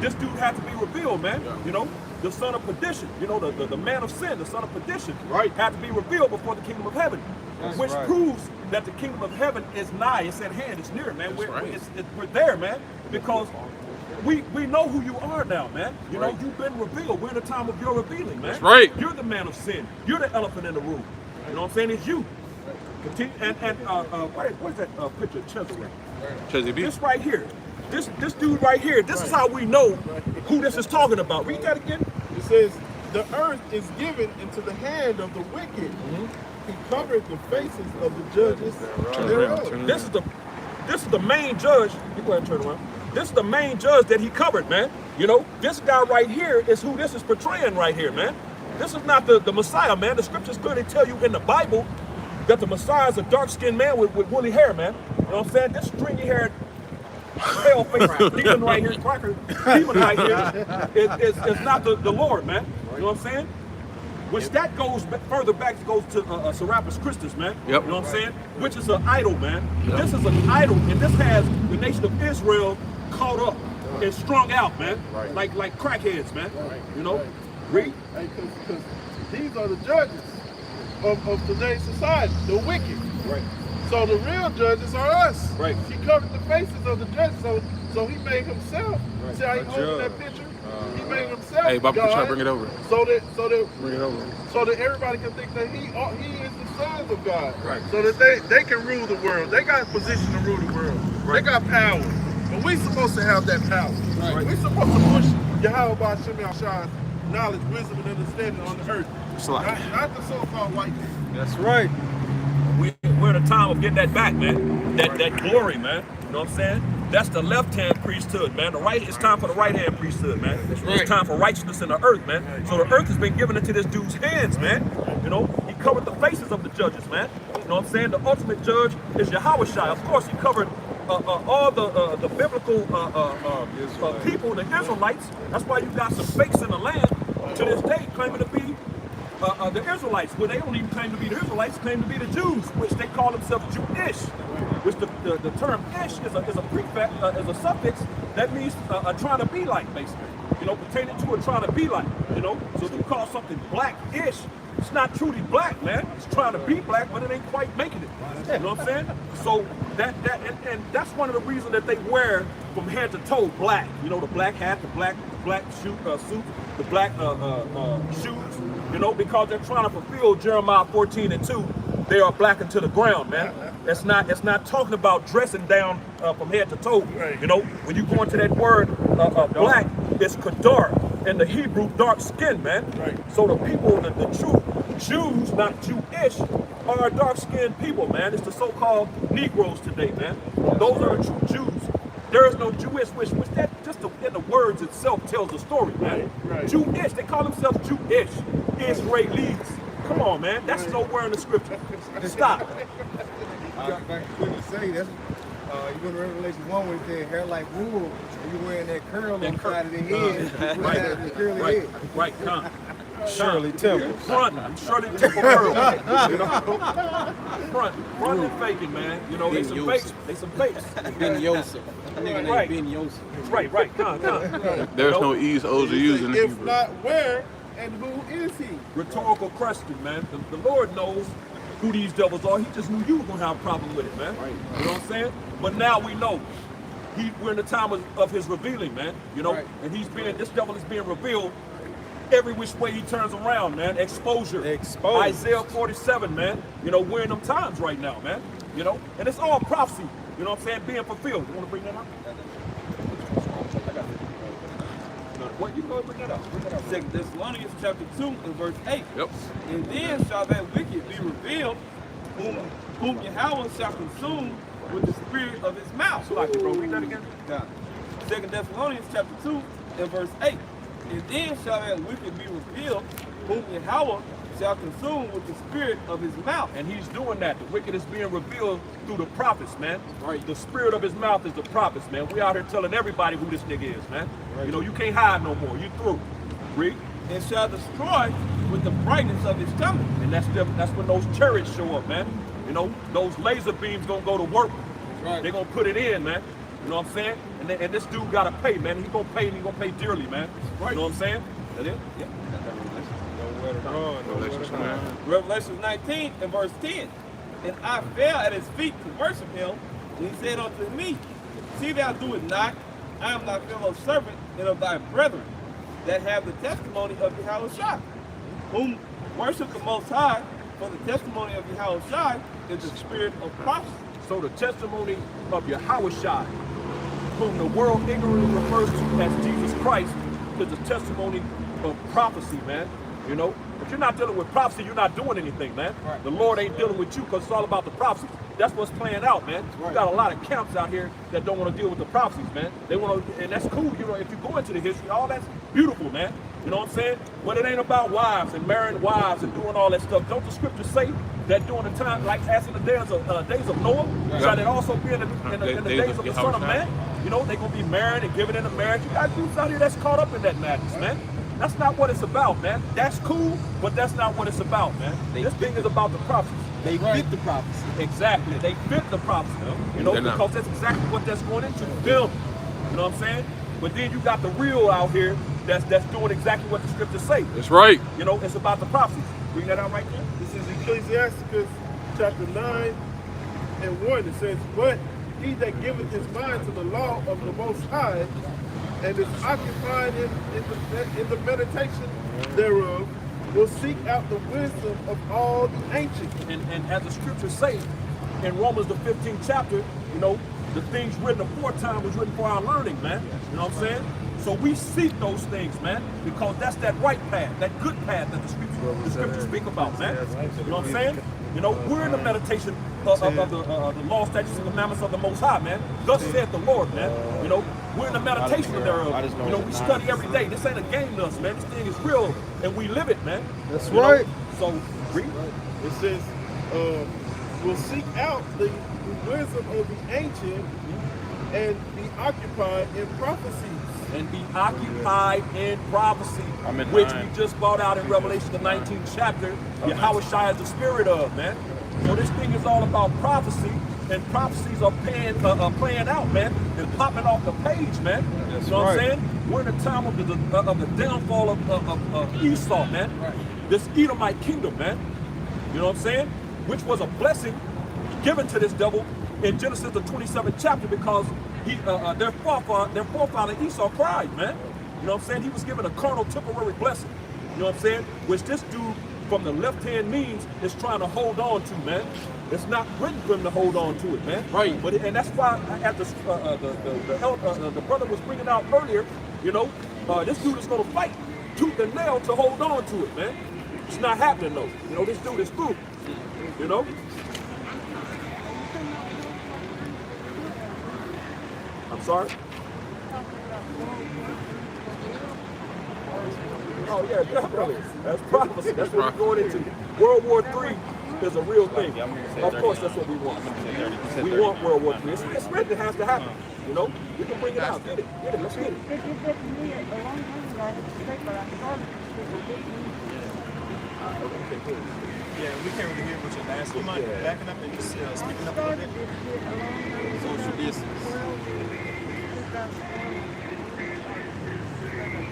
this dude had to be revealed, man. You know, the son of perdition, you know, the man of sin, the son of perdition, Right. had to be revealed before the kingdom of heaven. That's which right. proves that the kingdom of heaven is nigh, it's at hand, it's near, man. That's right. We're there, man, because we know who you are now, man. You know, Right. you've been revealed. We're in the time of your revealing, man. That's right. You're the man of sin. You're the elephant in the room. You know what I'm saying? It's you. Continue, where's that picture of Chesley? Chesney B. This right here. This dude right here. This is how we know who this is talking about. Read that again. It says, the earth is given into the hand of the wicked. He covered the faces of the judges thereof. This is the main judge. You go ahead and turn around. This is the main judge that he covered, man. You know, this guy right here is who this is portraying right here, man. This is not the Messiah, man. The scriptures clearly tell you in the Bible that the Messiah is a dark-skinned man with woolly hair, man. You know what I'm saying? This stringy-haired, pale-faced demon right here, cracker demon right here is not the Lord, man. You know what I'm saying? Which that goes further back, goes to Serapis Christus, man. Yep. You know what I'm saying? Which is an idol, man. This is an idol, and this has the nation of Israel caught up and strung out, man. Like crackheads, man. You know? Read. Because these are the judges of today's society, the wicked. Right. So the real judges are us. Right. He covered the faces of the judges, so he made himself. See how he A holding that judge. picture? He made himself. Hey, Bob, God, try to bring it over. So that Bring it over. so that everybody can think that he is the sons of God. Right. So that they can rule the world. They got position to rule the world. They got power. But we supposed to have that power. Right. We supposed to push Yahweh Shem Yahshua's knowledge, wisdom, and understanding on the earth. Not the so-called white man. That's right. We're in a time of getting that back, man. That glory, man. You know what I'm saying? That's the left-hand priesthood, man. It's time for the right-hand priesthood, man. right. It's time for righteousness in the earth, man. So the earth has been given into this dude's hands, man. You know, he covered the faces of the judges, man. You know what I'm saying? The ultimate judge is Yahweh Shai. Of course, he covered all the biblical people, the Israelites. That's why you got some fakes in the land to this day claiming to be the Israelites, well, they don't even claim to be the Israelites, claim to be the Jews, which they call themselves Jewish, which the term ish is a prefix, is a suffix that means trying to be like, basically, you know, pertaining to a trying to be like, you know. So if you call something black-ish, it's not truly black, man. It's trying to be black, but it ain't quite making it. You know what I'm saying? So and that's one of the reasons that they wear from head to toe black. You know, the black hat, the black suit, the black shoes. You know, because they're trying to fulfill Jeremiah 14:2. They are blackened to the ground, man. It's not talking about dressing down from head to toe. You know, when you go into that word black, it's kadar. In the Hebrew, dark skin, man. Right. So the people, the true Jews, not Jewish, are dark-skinned people, man. It's the so-called Negroes today, man. Those are the true Jews. There is no Jewish, which that just in the words itself tells the story, man. Right. Jewish, they call themselves Jewish, Israelis. Come on, man. That's nowhere in the scripture. Stop. Back to what you say, that's you go to Revelation 1 when it said hair like wool, and you wearing that curl on the side of the head, you have the curly head. Right, come. Shirley Temple. Front, Shirley Temple Curl. You know? Front and faking, man. You know, they some fakes. They some fakes. Ben Yosef. Nigga Right. named Ben Yosef. Right, come. There's no E's, O's, or U's in the If Hebrew. not, where and who is he? Rhetorical question, man. The Lord knows who these devils are. He just knew you were gonna have a problem with it, man. Right. You know what I'm saying? But now we know. We're in the time of his revealing, man. You know, and this devil is being revealed every which way he turns around, man. Exposure. Isaiah 47, man. You know, we're in them times right now, man. You know, and it's all prophecy. You know what I'm saying? Being fulfilled. You want to bring that up? What you gonna bring that up? 2 Thessalonians chapter 2 and verse 8. Yep. And then shall that wicked be revealed, whom Yahweh shall consume with the spirit of his mouth. So like, bro, read that again. 2 Thessalonians chapter 2 and verse 8. And then shall that wicked be revealed, whom Yahweh shall consume with the spirit of his mouth. And he's doing that. The wicked is being revealed through the prophets, man. Right. The spirit of his mouth is the prophets, man. We out here telling everybody who this nigga is, man. Right. You know, you can't hide no more. You through. Read. And shall destroy with the brightness of his coming. And that's when those chariots show up, man. You know, those laser beams gonna go to work Right. They're gonna put it in, man. You know what I'm saying? And this dude gotta pay, man. He's gonna pay, and he's gonna pay dearly, man. Right. You know what I'm saying? That it? Yeah. Revelation 19 and verse 10. And I fell at his feet to worship him, and he said unto me, see thou do it not, I am thy fellow servant and of thy brethren that have the testimony of Yahushua, whom worship the Most High, for the testimony of Yahushua is the spirit of prophecy. So the testimony of Yahushua, whom the world ignorantly refers to as Jesus Christ, is the testimony of prophecy, man. You know, if you're not dealing with prophecy, you're not doing anything, man. Right. The Lord ain't dealing with you because it's all about the prophecy. That's what's playing out, man. Right. You got a lot of camps out here that don't want to deal with the prophecies, man. They want to, and that's cool. You know, if you go into the history, all that's beautiful, man. You know what I'm saying? But it ain't about wives and marrying wives and doing all that stuff. Don't the scriptures say that during the time, like as in the days of Noah, shall it also be in the days of the Son of Man? You know, they're going to be married and given into marriage. You got dudes out here that's caught up in that madness, man. That's not what it's about, man. That's cool, but that's not what it's about, man. This thing is about the prophecy. They fit the prophecy. Exactly. They fit the prophecy. You know, because that's exactly what that's going into. Them. You know what I'm saying? But then you got the real out here that's doing exactly what the scriptures say. That's right. You know, it's about the prophecy. Bring that out right there. This is Ecclesiasticus chapter 9 and 1. It says, but he that giveth his mind to the law of the Most High and is occupied in the meditation thereof will seek out the wisdom of all the ancients. And as the scriptures say in Romans the 15th chapter, you know, the things written aforetime was written for our learning, man. You know what I'm saying? So we seek those things, man, because that's that right path, that good path that the scriptures speak about, man. You know what I'm saying? You know, we're in the meditation of the law, statutes, and commandments of the Most High, man. Thus saith the Lord, man. You know, we're in the meditation thereof. You know, we study every day. This ain't a game to us, man. This thing is real, and we live it, man. That's right. So, read. It says, we'll seek out the wisdom of the ancient and be occupied in prophecies. And be occupied in prophecy, which we just brought out in Revelation the 19th chapter. Yahushua is the spirit of, man. So this thing is all about prophecy, and prophecies are playing out, man, and popping off the page, man. That's you know what I'm saying? We're in the time of the downfall of Esau, man. This Edomite kingdom, man. You know what I'm saying? Which was a blessing given to this devil in Genesis the 27th chapter because their forefather Esau cried, man. You know what I'm saying? He was given a carnal temporary blessing. You know what I'm saying? Which this dude from the left-hand means is trying to hold on to, man. It's not written for him to hold on to it, man. Right. But and that's why at the brother was bringing out earlier, you know, this dude is gonna fight tooth and nail to hold on to it, man. It's not happening though. You know, this dude is through. You know. I'm sorry? Oh yeah, definitely. That's prophecy. That's what we're going into. World War III is a real thing. Of course, that's what we want. We want World War III. It's written. It has to happen. You know, we can bring it out. Get it. Get it. Let's get it. Yeah, we can't really hear what you're asking. You mind backing up and just speaking up a little bit? Social distance.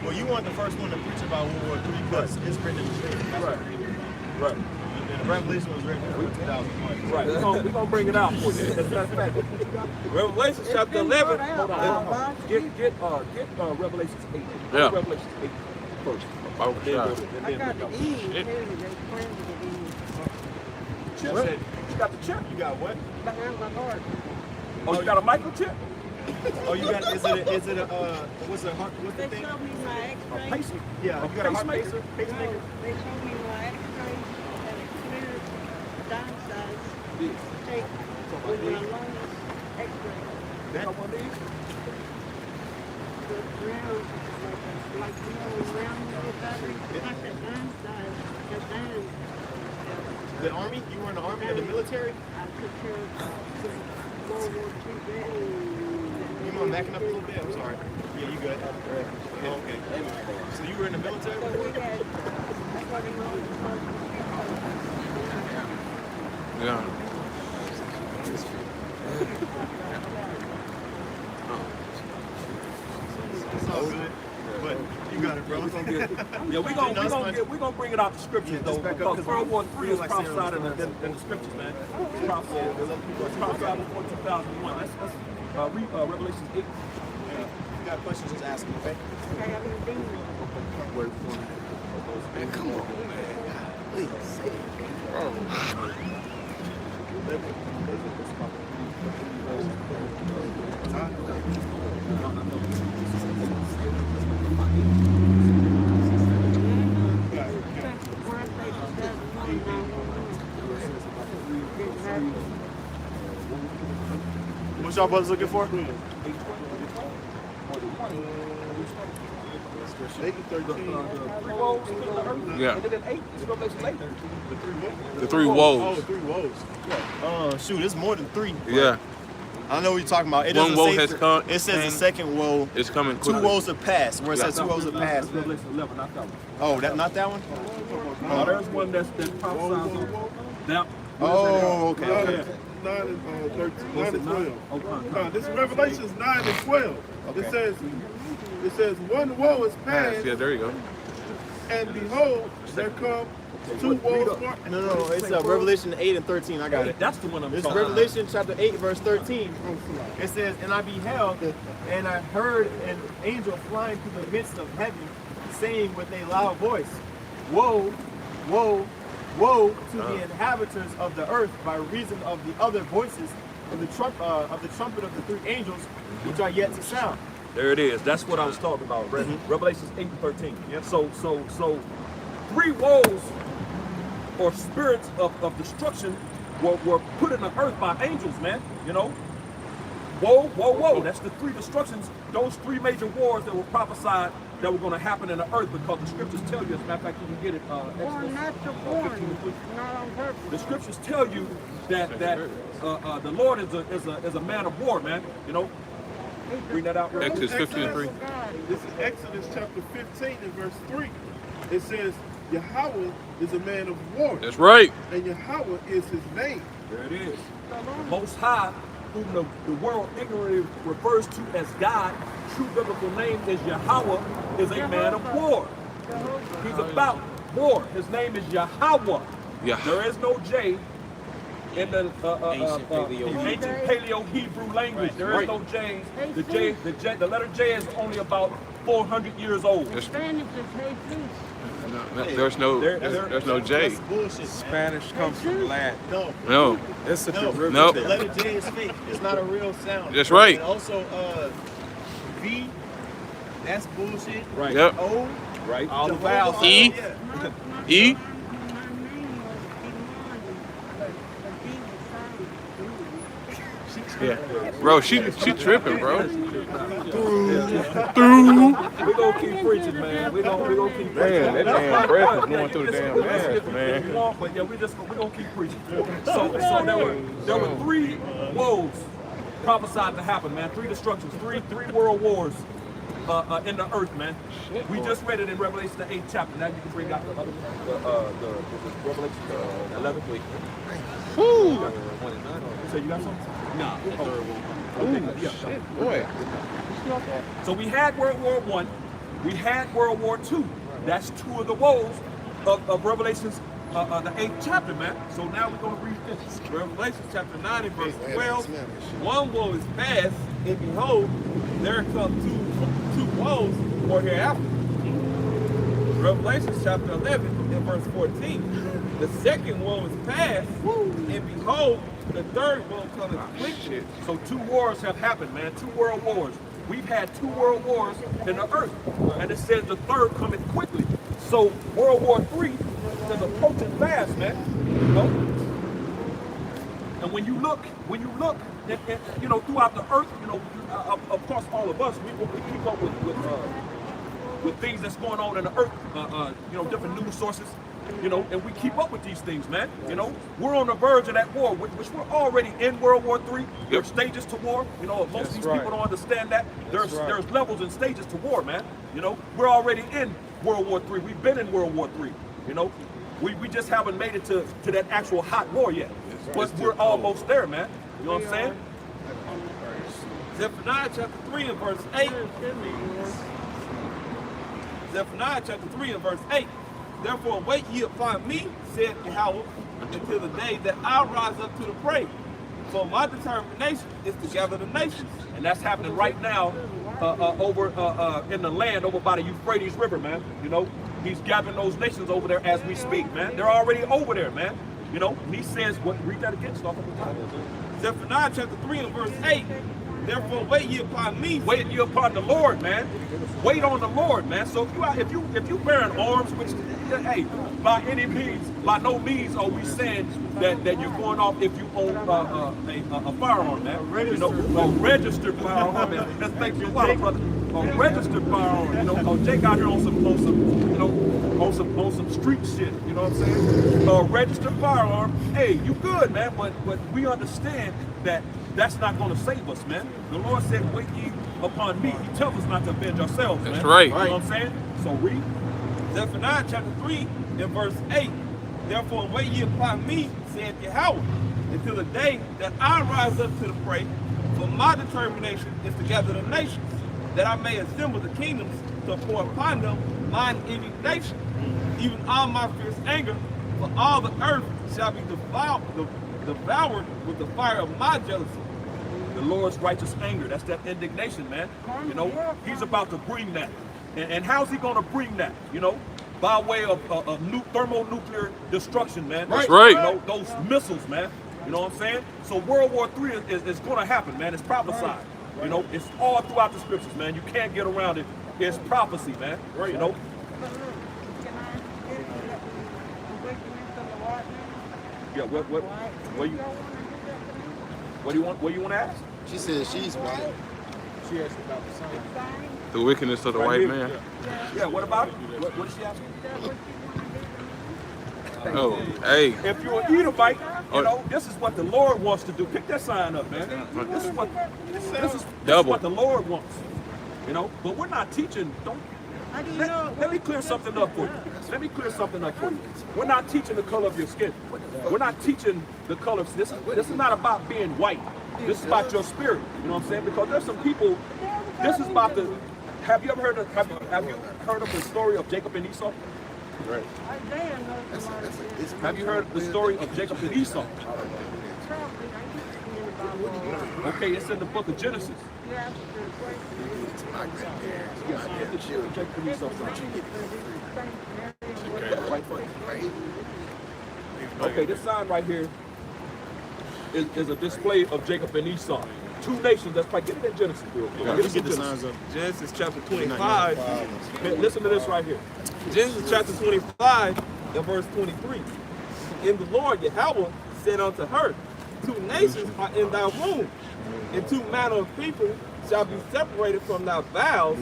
Well, you weren't the first one to preach about World War III because it's written in the scripture. Right. And the Revelation was written in 2001. Right. We're going to bring it out for you. As a matter of fact, Revelation chapter 11. Hold on. Get Revelation 8. Yeah. Revelation 8 first. I got the E. You got the chip? You got what? Behind my heart. Oh, you got a microchip? Oh, you got, what's the heart, what's the They thing? showed me my x-ray. Pacemaker. Yeah, you got a heart pacemaker? pacemaker? No, they showed me my x-ray and a clear dime size tape with my longest x-ray. That one of these? The round, like you know, round little battery, like a dime size, a dime. The Army? You were in the Army or the military? I took care of World War II veterans. You mind backing up a little bit? I'm sorry. Yeah, you good. Oh, okay. So you were in the military? So we had, that's what they know is called. Yeah. we're gonna get. Yeah, we're gonna bring it out the scriptures though, because World War III is prophesied in the scriptures, man. It's prophesied before 2001. Let's read Revelation 8. If you got questions, just ask them, okay? Man, come on, man. Please say it. What y'all brothers looking for? 8 and 13. Yeah. And then in 8 is Revelation 8. The three woes. Oh, the 3 woes. Shoot, it's more than 3. Yeah. I know what you're talking about. It One doesn't woe say has come. It says the second woe. It's coming 2 quickly. woes have passed. Where it says 2 woes have passed. Revelation 11, not that one. Oh, not that one? No, there's one that prophesies that. Oh, okay. 9 and 13. 9 and 12. Okay. No, this is Revelations 9 and 12. Okay. It says, one woe is past, Yeah, there you go. and behold, there come 2 woes more. No, it's Revelation 8 and 13. I got it. That's the one I'm It's talking about. Revelation chapter 8, verse 13. It says, and I beheld, and I heard an angel flying through the midst of heaven, saying with a loud voice, Woe, woe, woe to the inhabitants of the earth by reason of the other voices of the trumpet of the 3 angels which are yet to sound. There it is. That's what I was talking about. Revelations 8 and 13. Yep. So 3 woes or spirits of destruction were put in the earth by angels, man. You know? Woe, woe, woe. That's the 3 destructions, those 3 major wars that were prophesied that were going to happen in the earth, because the scriptures tell you, as a matter of fact, you can get it, Born not to Exodus born, 15:3. not on purpose. The scriptures tell you that the Lord is a man of war, man. You know? Bring that out. Exodus 15:3. This is Exodus chapter 15 and verse 3. It says, Yahweh is a man of war, That's right. and Yahweh is his name. There it is. The Most High, whom the world ignorantly refers to as God, true biblical name is Yahweh, is a man of war. He's about war. His name is Yahweh. Yeah. There is no J in the ancient Paleo-Hebrew language. There is no J's. The letter J is only about 400 years old. Spanish is Jesus. There's no J. That's bullshit. Spanish comes from Latin. No. No. It's a derivative. Nope. The letter J is fake. It's not a real sound. That's right. And also, V, that's bullshit. Right. Yep. O, Right. all the vowels. E. Yeah. E. My name was Imani, but D was silent. Yeah. Bro, she tripping, bro. We're gonna keep preaching, man. We're gonna keep preaching. Man, that damn breath is going through the damn mask, man. But yeah, we're gonna keep preaching. So there were 3 woes prophesied to happen, man. 3 destructions, three world wars in the earth, man. We just read it in Revelation the 8th chapter. Now you can bring out the Revelation 11. So you got something? Nah. Okay. Yeah. Boy. So we had World War I, we had World War II. That's 2 of the woes of Revelation's the 8th chapter, man. So now we're gonna read this. Revelation chapter 9 and verse 12. One woe is past, and behold, there come two woes for hereafter. Revelation chapter 11 and verse 14. The second woe is past, and behold, the third woe cometh quickly. So 2 wars have happened, man. 2 world wars. We've had 2 world wars in the earth, and it says the third cometh quickly. So World War III is approaching fast, man. You know? And when you look, you know, throughout the earth, you know, of course, all of us, we keep up with things that's going on in the earth, you know, different news sources, you know, and we keep up with these things, man. You know, we're on the verge of that war, which we're already in World War III. There's stages to war. You know, most of these people don't understand that. There's levels and stages to war, man. You know, we're already in World War III. We've been in World War III. You know, we just haven't made it to that actual hot war yet. But we're almost there, man. You know what I'm saying? Zephaniah chapter 3 and verse 8. Zephaniah chapter 3 and verse 8. Therefore wait ye upon me, said Yahweh, until the day that I rise up to the prey. For my determination is to gather the nations. And that's happening right now over in the land over by the Euphrates River, man. You know, he's gathering those nations over there as we speak, man. They're already over there, man. You know, and he says, what? Read that again, start from the top. Zephaniah chapter 3 and verse 8. Therefore wait ye upon me. Wait ye upon the Lord, man. Wait on the Lord, man. So if you bearing arms, which hey, by any means, by no means are we saying that you're going off if you own a firearm, man. You know, a registered firearm. And let's thank you, brother. A registered firearm. You know, Jake out here on some you know, on some street shit. You know what I'm saying? A registered firearm. Hey, you good, man. But we understand that that's not going to save us, man. The Lord said, wait ye upon me. He tells us not to avenge ourselves, man. That's right. You know what I'm saying? So read. Zephaniah chapter 3 and verse 8. Therefore wait ye upon me, saith Yahweh, until the day that I rise up to the prey. For my determination is to gather the nations, that I may assemble the kingdoms to pour upon them mine indignation, even all my fierce anger, for all the earth shall be devoured with the fire of my jealousy. The Lord's righteous anger, that's that indignation, man. You know, he's about to bring that. And how's he going to bring that? You know, by way of thermonuclear destruction, man. That's right. You know, those missiles, man. You know what I'm saying? So World War III is going to happen, man. It's prophesied. You know, it's all throughout the scriptures, man. You can't get around it. It's prophecy, man. You know? But look, can I ask you that awakening from the Lord now? Yeah, what do you want to ask? She said she's white. She asked about the same. The wickedness of the Right white here. man. Yeah, what about it? What is she asking? Oh, hey. If you're an Edomite, you know, this is what the Lord wants to do. Pick that sign up, man. This is what the Lord wants. You know, but we're not teaching. Let me clear something up for you. We're not teaching the color of your skin. We're not teaching the color. This is not about being white. This is about your spirit. You know what I'm saying? Because there's some people. This is about the. Have you heard of the story of Jacob and Esau? Right. Have you heard the story of Jacob and Esau? Okay, it's in the book of Genesis. Okay, this sign right here is a display of Jacob and Esau. Two nations. Let's get it in Genesis real quick. Get the signs up. Genesis chapter 25. Listen to this right here. Genesis chapter 25 and verse 23. And the Lord Yahweh said unto her, two nations are in thy womb, and two manner of people shall be separated from thy bowels,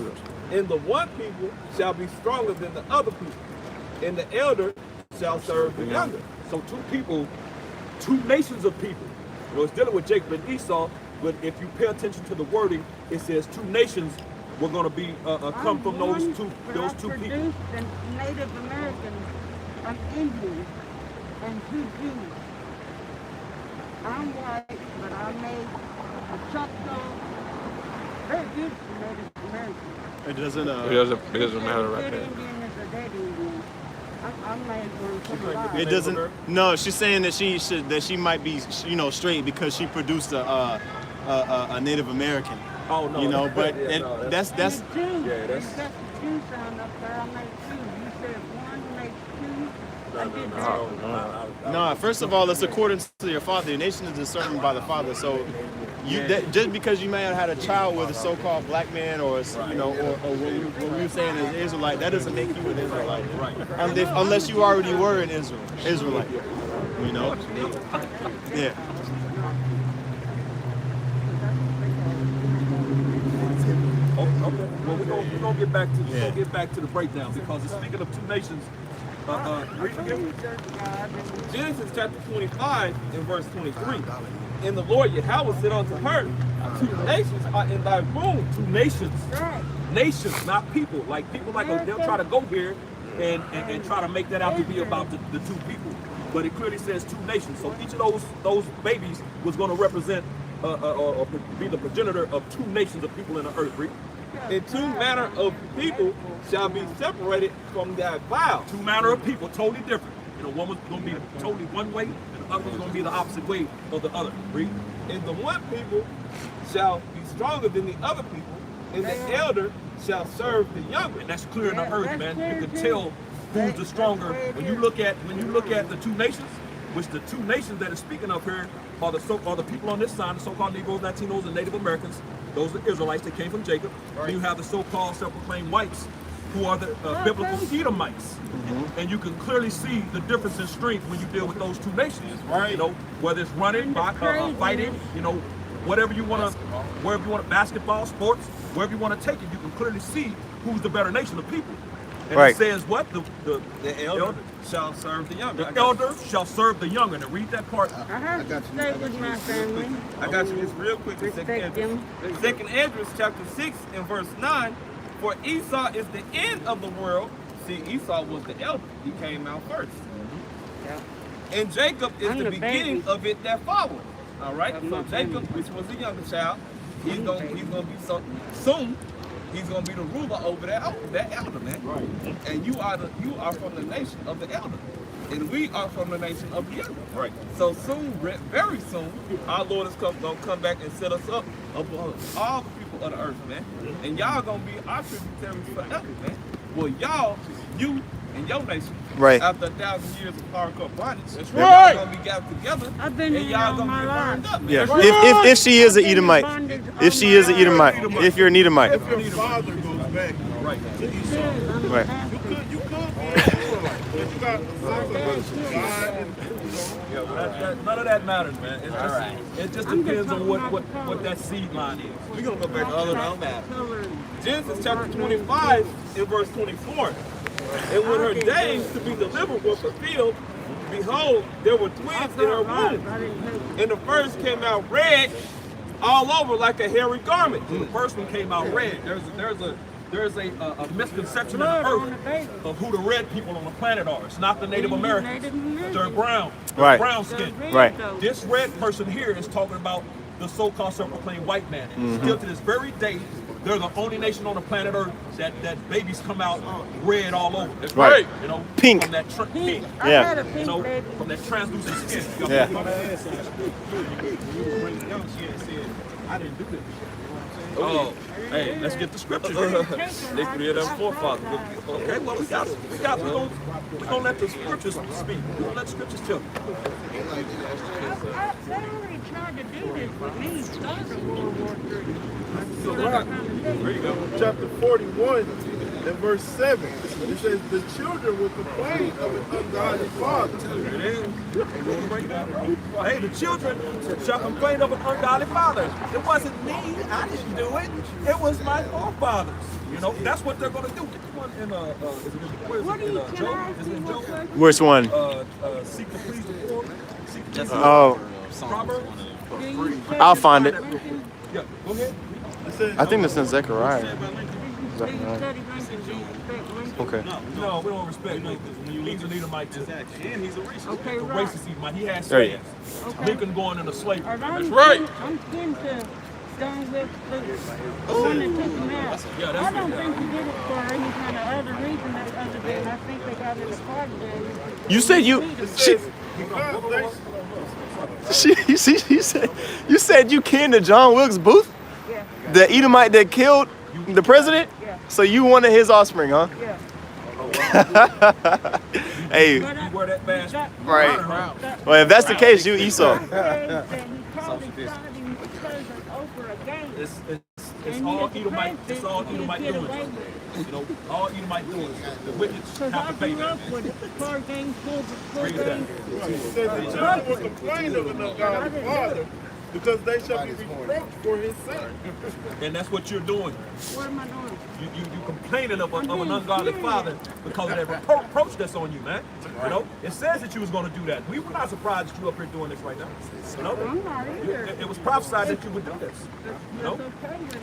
and the one people shall be stronger than the other people, and the elder shall serve the younger. So two nations of people. You know, it's dealing with Jacob and Esau, but if you pay attention to the wording, it says two nations were going to be come from those two people. Native Americans, an Indian, and two Jews. I'm white, but I made a Choctaw, very beautiful Native American. It doesn't matter right Dead there. Indian is a dead Indian. I'm made one from alive. It doesn't. No, she's saying that she might be, you know, straight because she produced a Native American. Oh no. You know, but yeah, that's Yeah, that's yeah, you that's- got the Jew sound up there. I made two. You said one made two. I did that. no. First of all, it's according to your father. Your nation is determined by the father. So, just because you may have had a child with a so-called black man, or you know, or what we were saying is Israelite, that doesn't make you an Israelite, right? Unless you already were an Israelite. You know. Yeah. Okay. Well, we're gonna get back to the breakdown because it's speaking of two nations. Read again. Genesis chapter 25 and verse 23. And the Lord Yahweh said unto her, two nations are in thy womb. Two nations. Nations, not people. Like people they'll try to go here and try to make that out to be about the two people. But it clearly says two nations. So each of those babies was going to represent or be the progenitor of two nations of people in the earth. Read. And two manner of people shall be separated from thy vow. Two manner of people, totally different. You know, one was going to be totally one way, and the other was going to be the opposite way of the other. Read. And the one people shall be stronger than the other people, and the elder shall serve the younger. And that's clear in the earth, man. You can tell who's the stronger when you look at the two nations, which the two nations that is speaking of here are the people on this side, the so-called Negroes, Latinos, and Native Americans. Those are Israelites that came from Jacob. Right. Then you have the so-called self-proclaimed whites, who are the biblical Edomites. And you can clearly see the difference in strength when you deal with those two nations. Right. You know, whether it's running, fighting, you know, wherever you want to, basketball, sports, wherever you want to take it, you can clearly see who's the better nation of people. And it says what? The elder shall serve the younger. The elder shall serve the younger. Now read that part. I got you. Stay with my family. I got you just real quick. Respect them. 2 Esdras chapter 6 and verse 9. For Esau is the end of the world. See, Esau was the elder. He came out first. And Jacob is the beginning of it that followed. All right. So Jacob, which was the younger child, he's gonna be soon. He's gonna be the ruler over that elder, man. Right. And you are from the nation of the elder, and we are from the nation of the younger. Right. So soon, very soon, our Lord is gonna come back and set us up above all the people of the earth, man. And y'all gonna be our tributaries forever, man. Well, y'all, you and your nation, right, after 1,000 years of hardcore bondage, that's right, y'all gonna be gathered together, I've been and y'all gonna be burned up, man. Yeah. Right. If she is an Edomite, if she is an Edomite, if you're an Edomite. If your father goes back to Esau, right. you could be an Israelite, but you got the sons of God. None of that matters, man. It just depends on what that seed line is. We're gonna go back to all of that matter. Genesis chapter 25 and verse 24. And when her days to be delivered were fulfilled, behold, there were twins in her womb. And the first came out red all over like a hairy garment. The first one came out red. There's a misconception in the earth of who the red people on the planet are. It's not the Native Americans. They're brown. They're brown skin. Right. This red person here is talking about the so-called self-proclaimed white man. And still to this very day, they're the only nation on the planet Earth that babies come out red all over. That's right. You know, pink. From that pink. Yeah. You know, from that translucent skin. Yeah. I didn't do this. Oh, hey, let's get the scriptures. They created them forefathers. Okay, well we're gonna let the scriptures speak. We're gonna let the scriptures tell. They already tried to do this with me. Started World War III. There you go. Chapter 41 and verse 7. It says, the children will complain of an ungodly father. Hey, the children shall complain of an ungodly father. It wasn't me. I didn't do it. It was my forefathers. You know, that's what they're going to do. One in Job? Which one? Seek to please the poor. Oh. Proverbs. I'll find it. Yeah, go ahead. I think that's in Zechariah. Okay. No, we don't respect Lincoln. He's an Edomite too. And he's a racist. Okay, a right. racist Edomite. He has There you slaves. Lincoln going into slavery. That's right. I'm kin to John Wilkes Booth, the one that took him out. Yeah, I don't think he did it for any kind of other reason other than I think they got it apart. You said you said you kin to John Wilkes Booth? Yeah. The Edomite that killed the president? Yeah. So you one of his offspring, huh? Yeah. Hey. You wear that badge. Right. Well, if that's the case, you Esau. It's all Edomite. It's all Edomite doing. You know, all Edomite doing. The wicked have to pay that. The children will complain of an ungodly father because they shall be reproached for his sin. And that's what you're doing. What am I doing? You complaining of an ungodly father because of that reproach that's on you, man. You know, it says that you was going to do that. We were not surprised that you up here doing this right now. You know, I'm not either. It was prophesied that you would do this. You know. Okay with it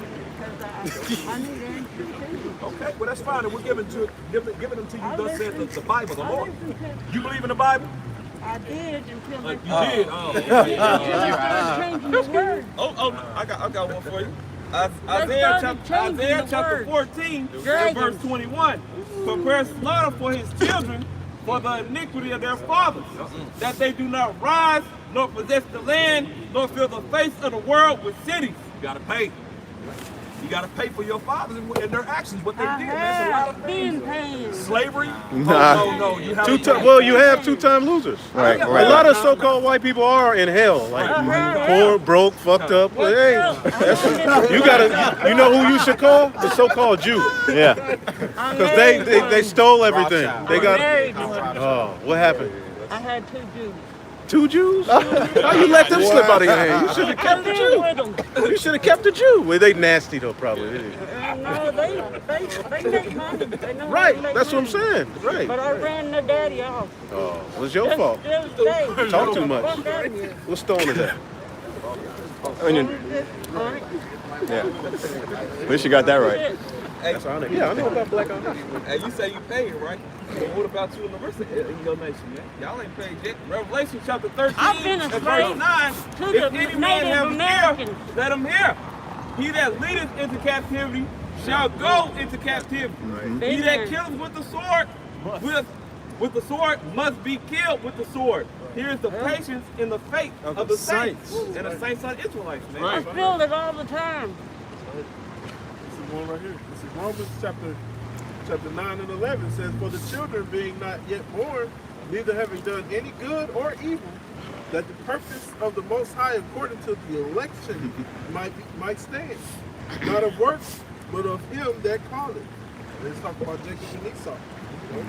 because I need answers too. Okay, well that's fine. And we're giving them to you. Thus said the Bible, the Lord. You believe in the Bible? I did until you did. Oh, started changing the word. Oh, I got one for you. Isaiah started changing the chapter words. 14 and Dragons. verse 21. Prepare slaughter for his children for the iniquity of their fathers, that they do not rise, nor possess the land, nor fill the face of the world with cities. You gotta pay. You gotta pay for your fathers and their actions, what they I did. That's a lot have of been things. paying. Slavery? Nah. Oh, no. You have Well, you have two-time losers. Right, A lot of so-called white people are in hell, like poor, broke, fucked up. But hey, you know who you should call? The so-called Jew. Yeah, because they stole everything. They got. Oh, what happened? I had 2 Jews. 2 Jews? How you let them slip out of your hand? You should have kept the I Jew. lived with them. You should have kept the Jew. Well, they nasty though, probably. No, they make money. They know how Right, to make that's what I'm money. saying. Right. But I ran their daddy off. Oh, it was your fault. Talk too much. What stone is that? Yeah. At least you got that right. That's onyx. Yeah, I know about black onyx. Hey, you say you paid, right? But what about you in the rest of in your nation, man? Y'all ain't paid yet. Revelation chapter 13 I've been a and slave verse 9. to If the any man Native have Americans. ear, let him hear. He that leadeth into captivity shall go into captivity. He that killeth with the sword, with the sword must be killed with the sword. Here is the patience in the faith of the saints. And the saints are Israelites, man. I feel it all the time. This is one right here. This is Romans chapter 9 and 11. It says, for the children being not yet born, neither having done any good or evil, that the purpose of the Most High according to the election might stand. Not of works, but of him that called it. Let's talk about Jacob and Esau. You know?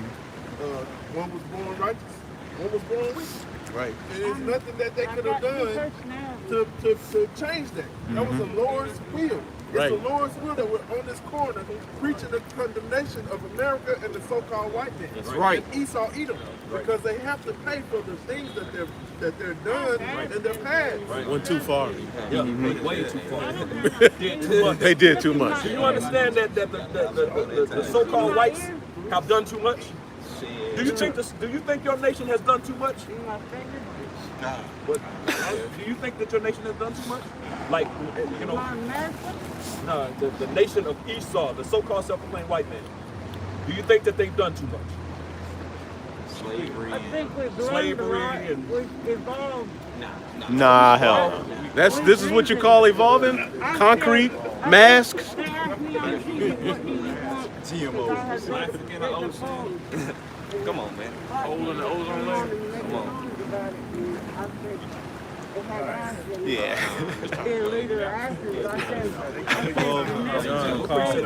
One was born righteous, one was born wicked. Right. And there's nothing that they could have done to change that. That was the Lord's will. It's Right. the Lord's will that we're on this corner preaching the condemnation of America and the so-called white man. That's right. And Esau, Edom, because they have to pay for the things that they're done in their past. Went too far. Yeah, way too far. Did too much. They did too much. Do you understand that the so-called whites have done too much? Do you think your nation has done too much? But, do you think that your nation has done too much? Like, you know, no, the nation of Esau, the so-called self-proclaimed white man. Do you think that they've done too much? I think we've Slavery and we've evolved. Nah, hell no. This is what you call evolving? Concrete, masks. They asked me on TV, Come on, man. Hole in the ozone layer. Come on. Yeah. We're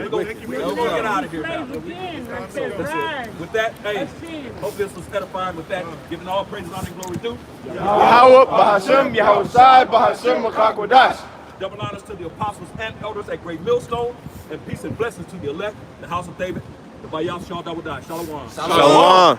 gonna get out of here now. With that, hey, hope this was edifying. With that, giving all praise, honor, and glory due. Yahweh, Bahashem, Yahushai, Bahashem, Makakwadash. Double honors to the apostles and elders at Great Millstone, and peace and blessings to the elect, the house of David, the Bayam Shal Dawadah. Shalom. Shalom.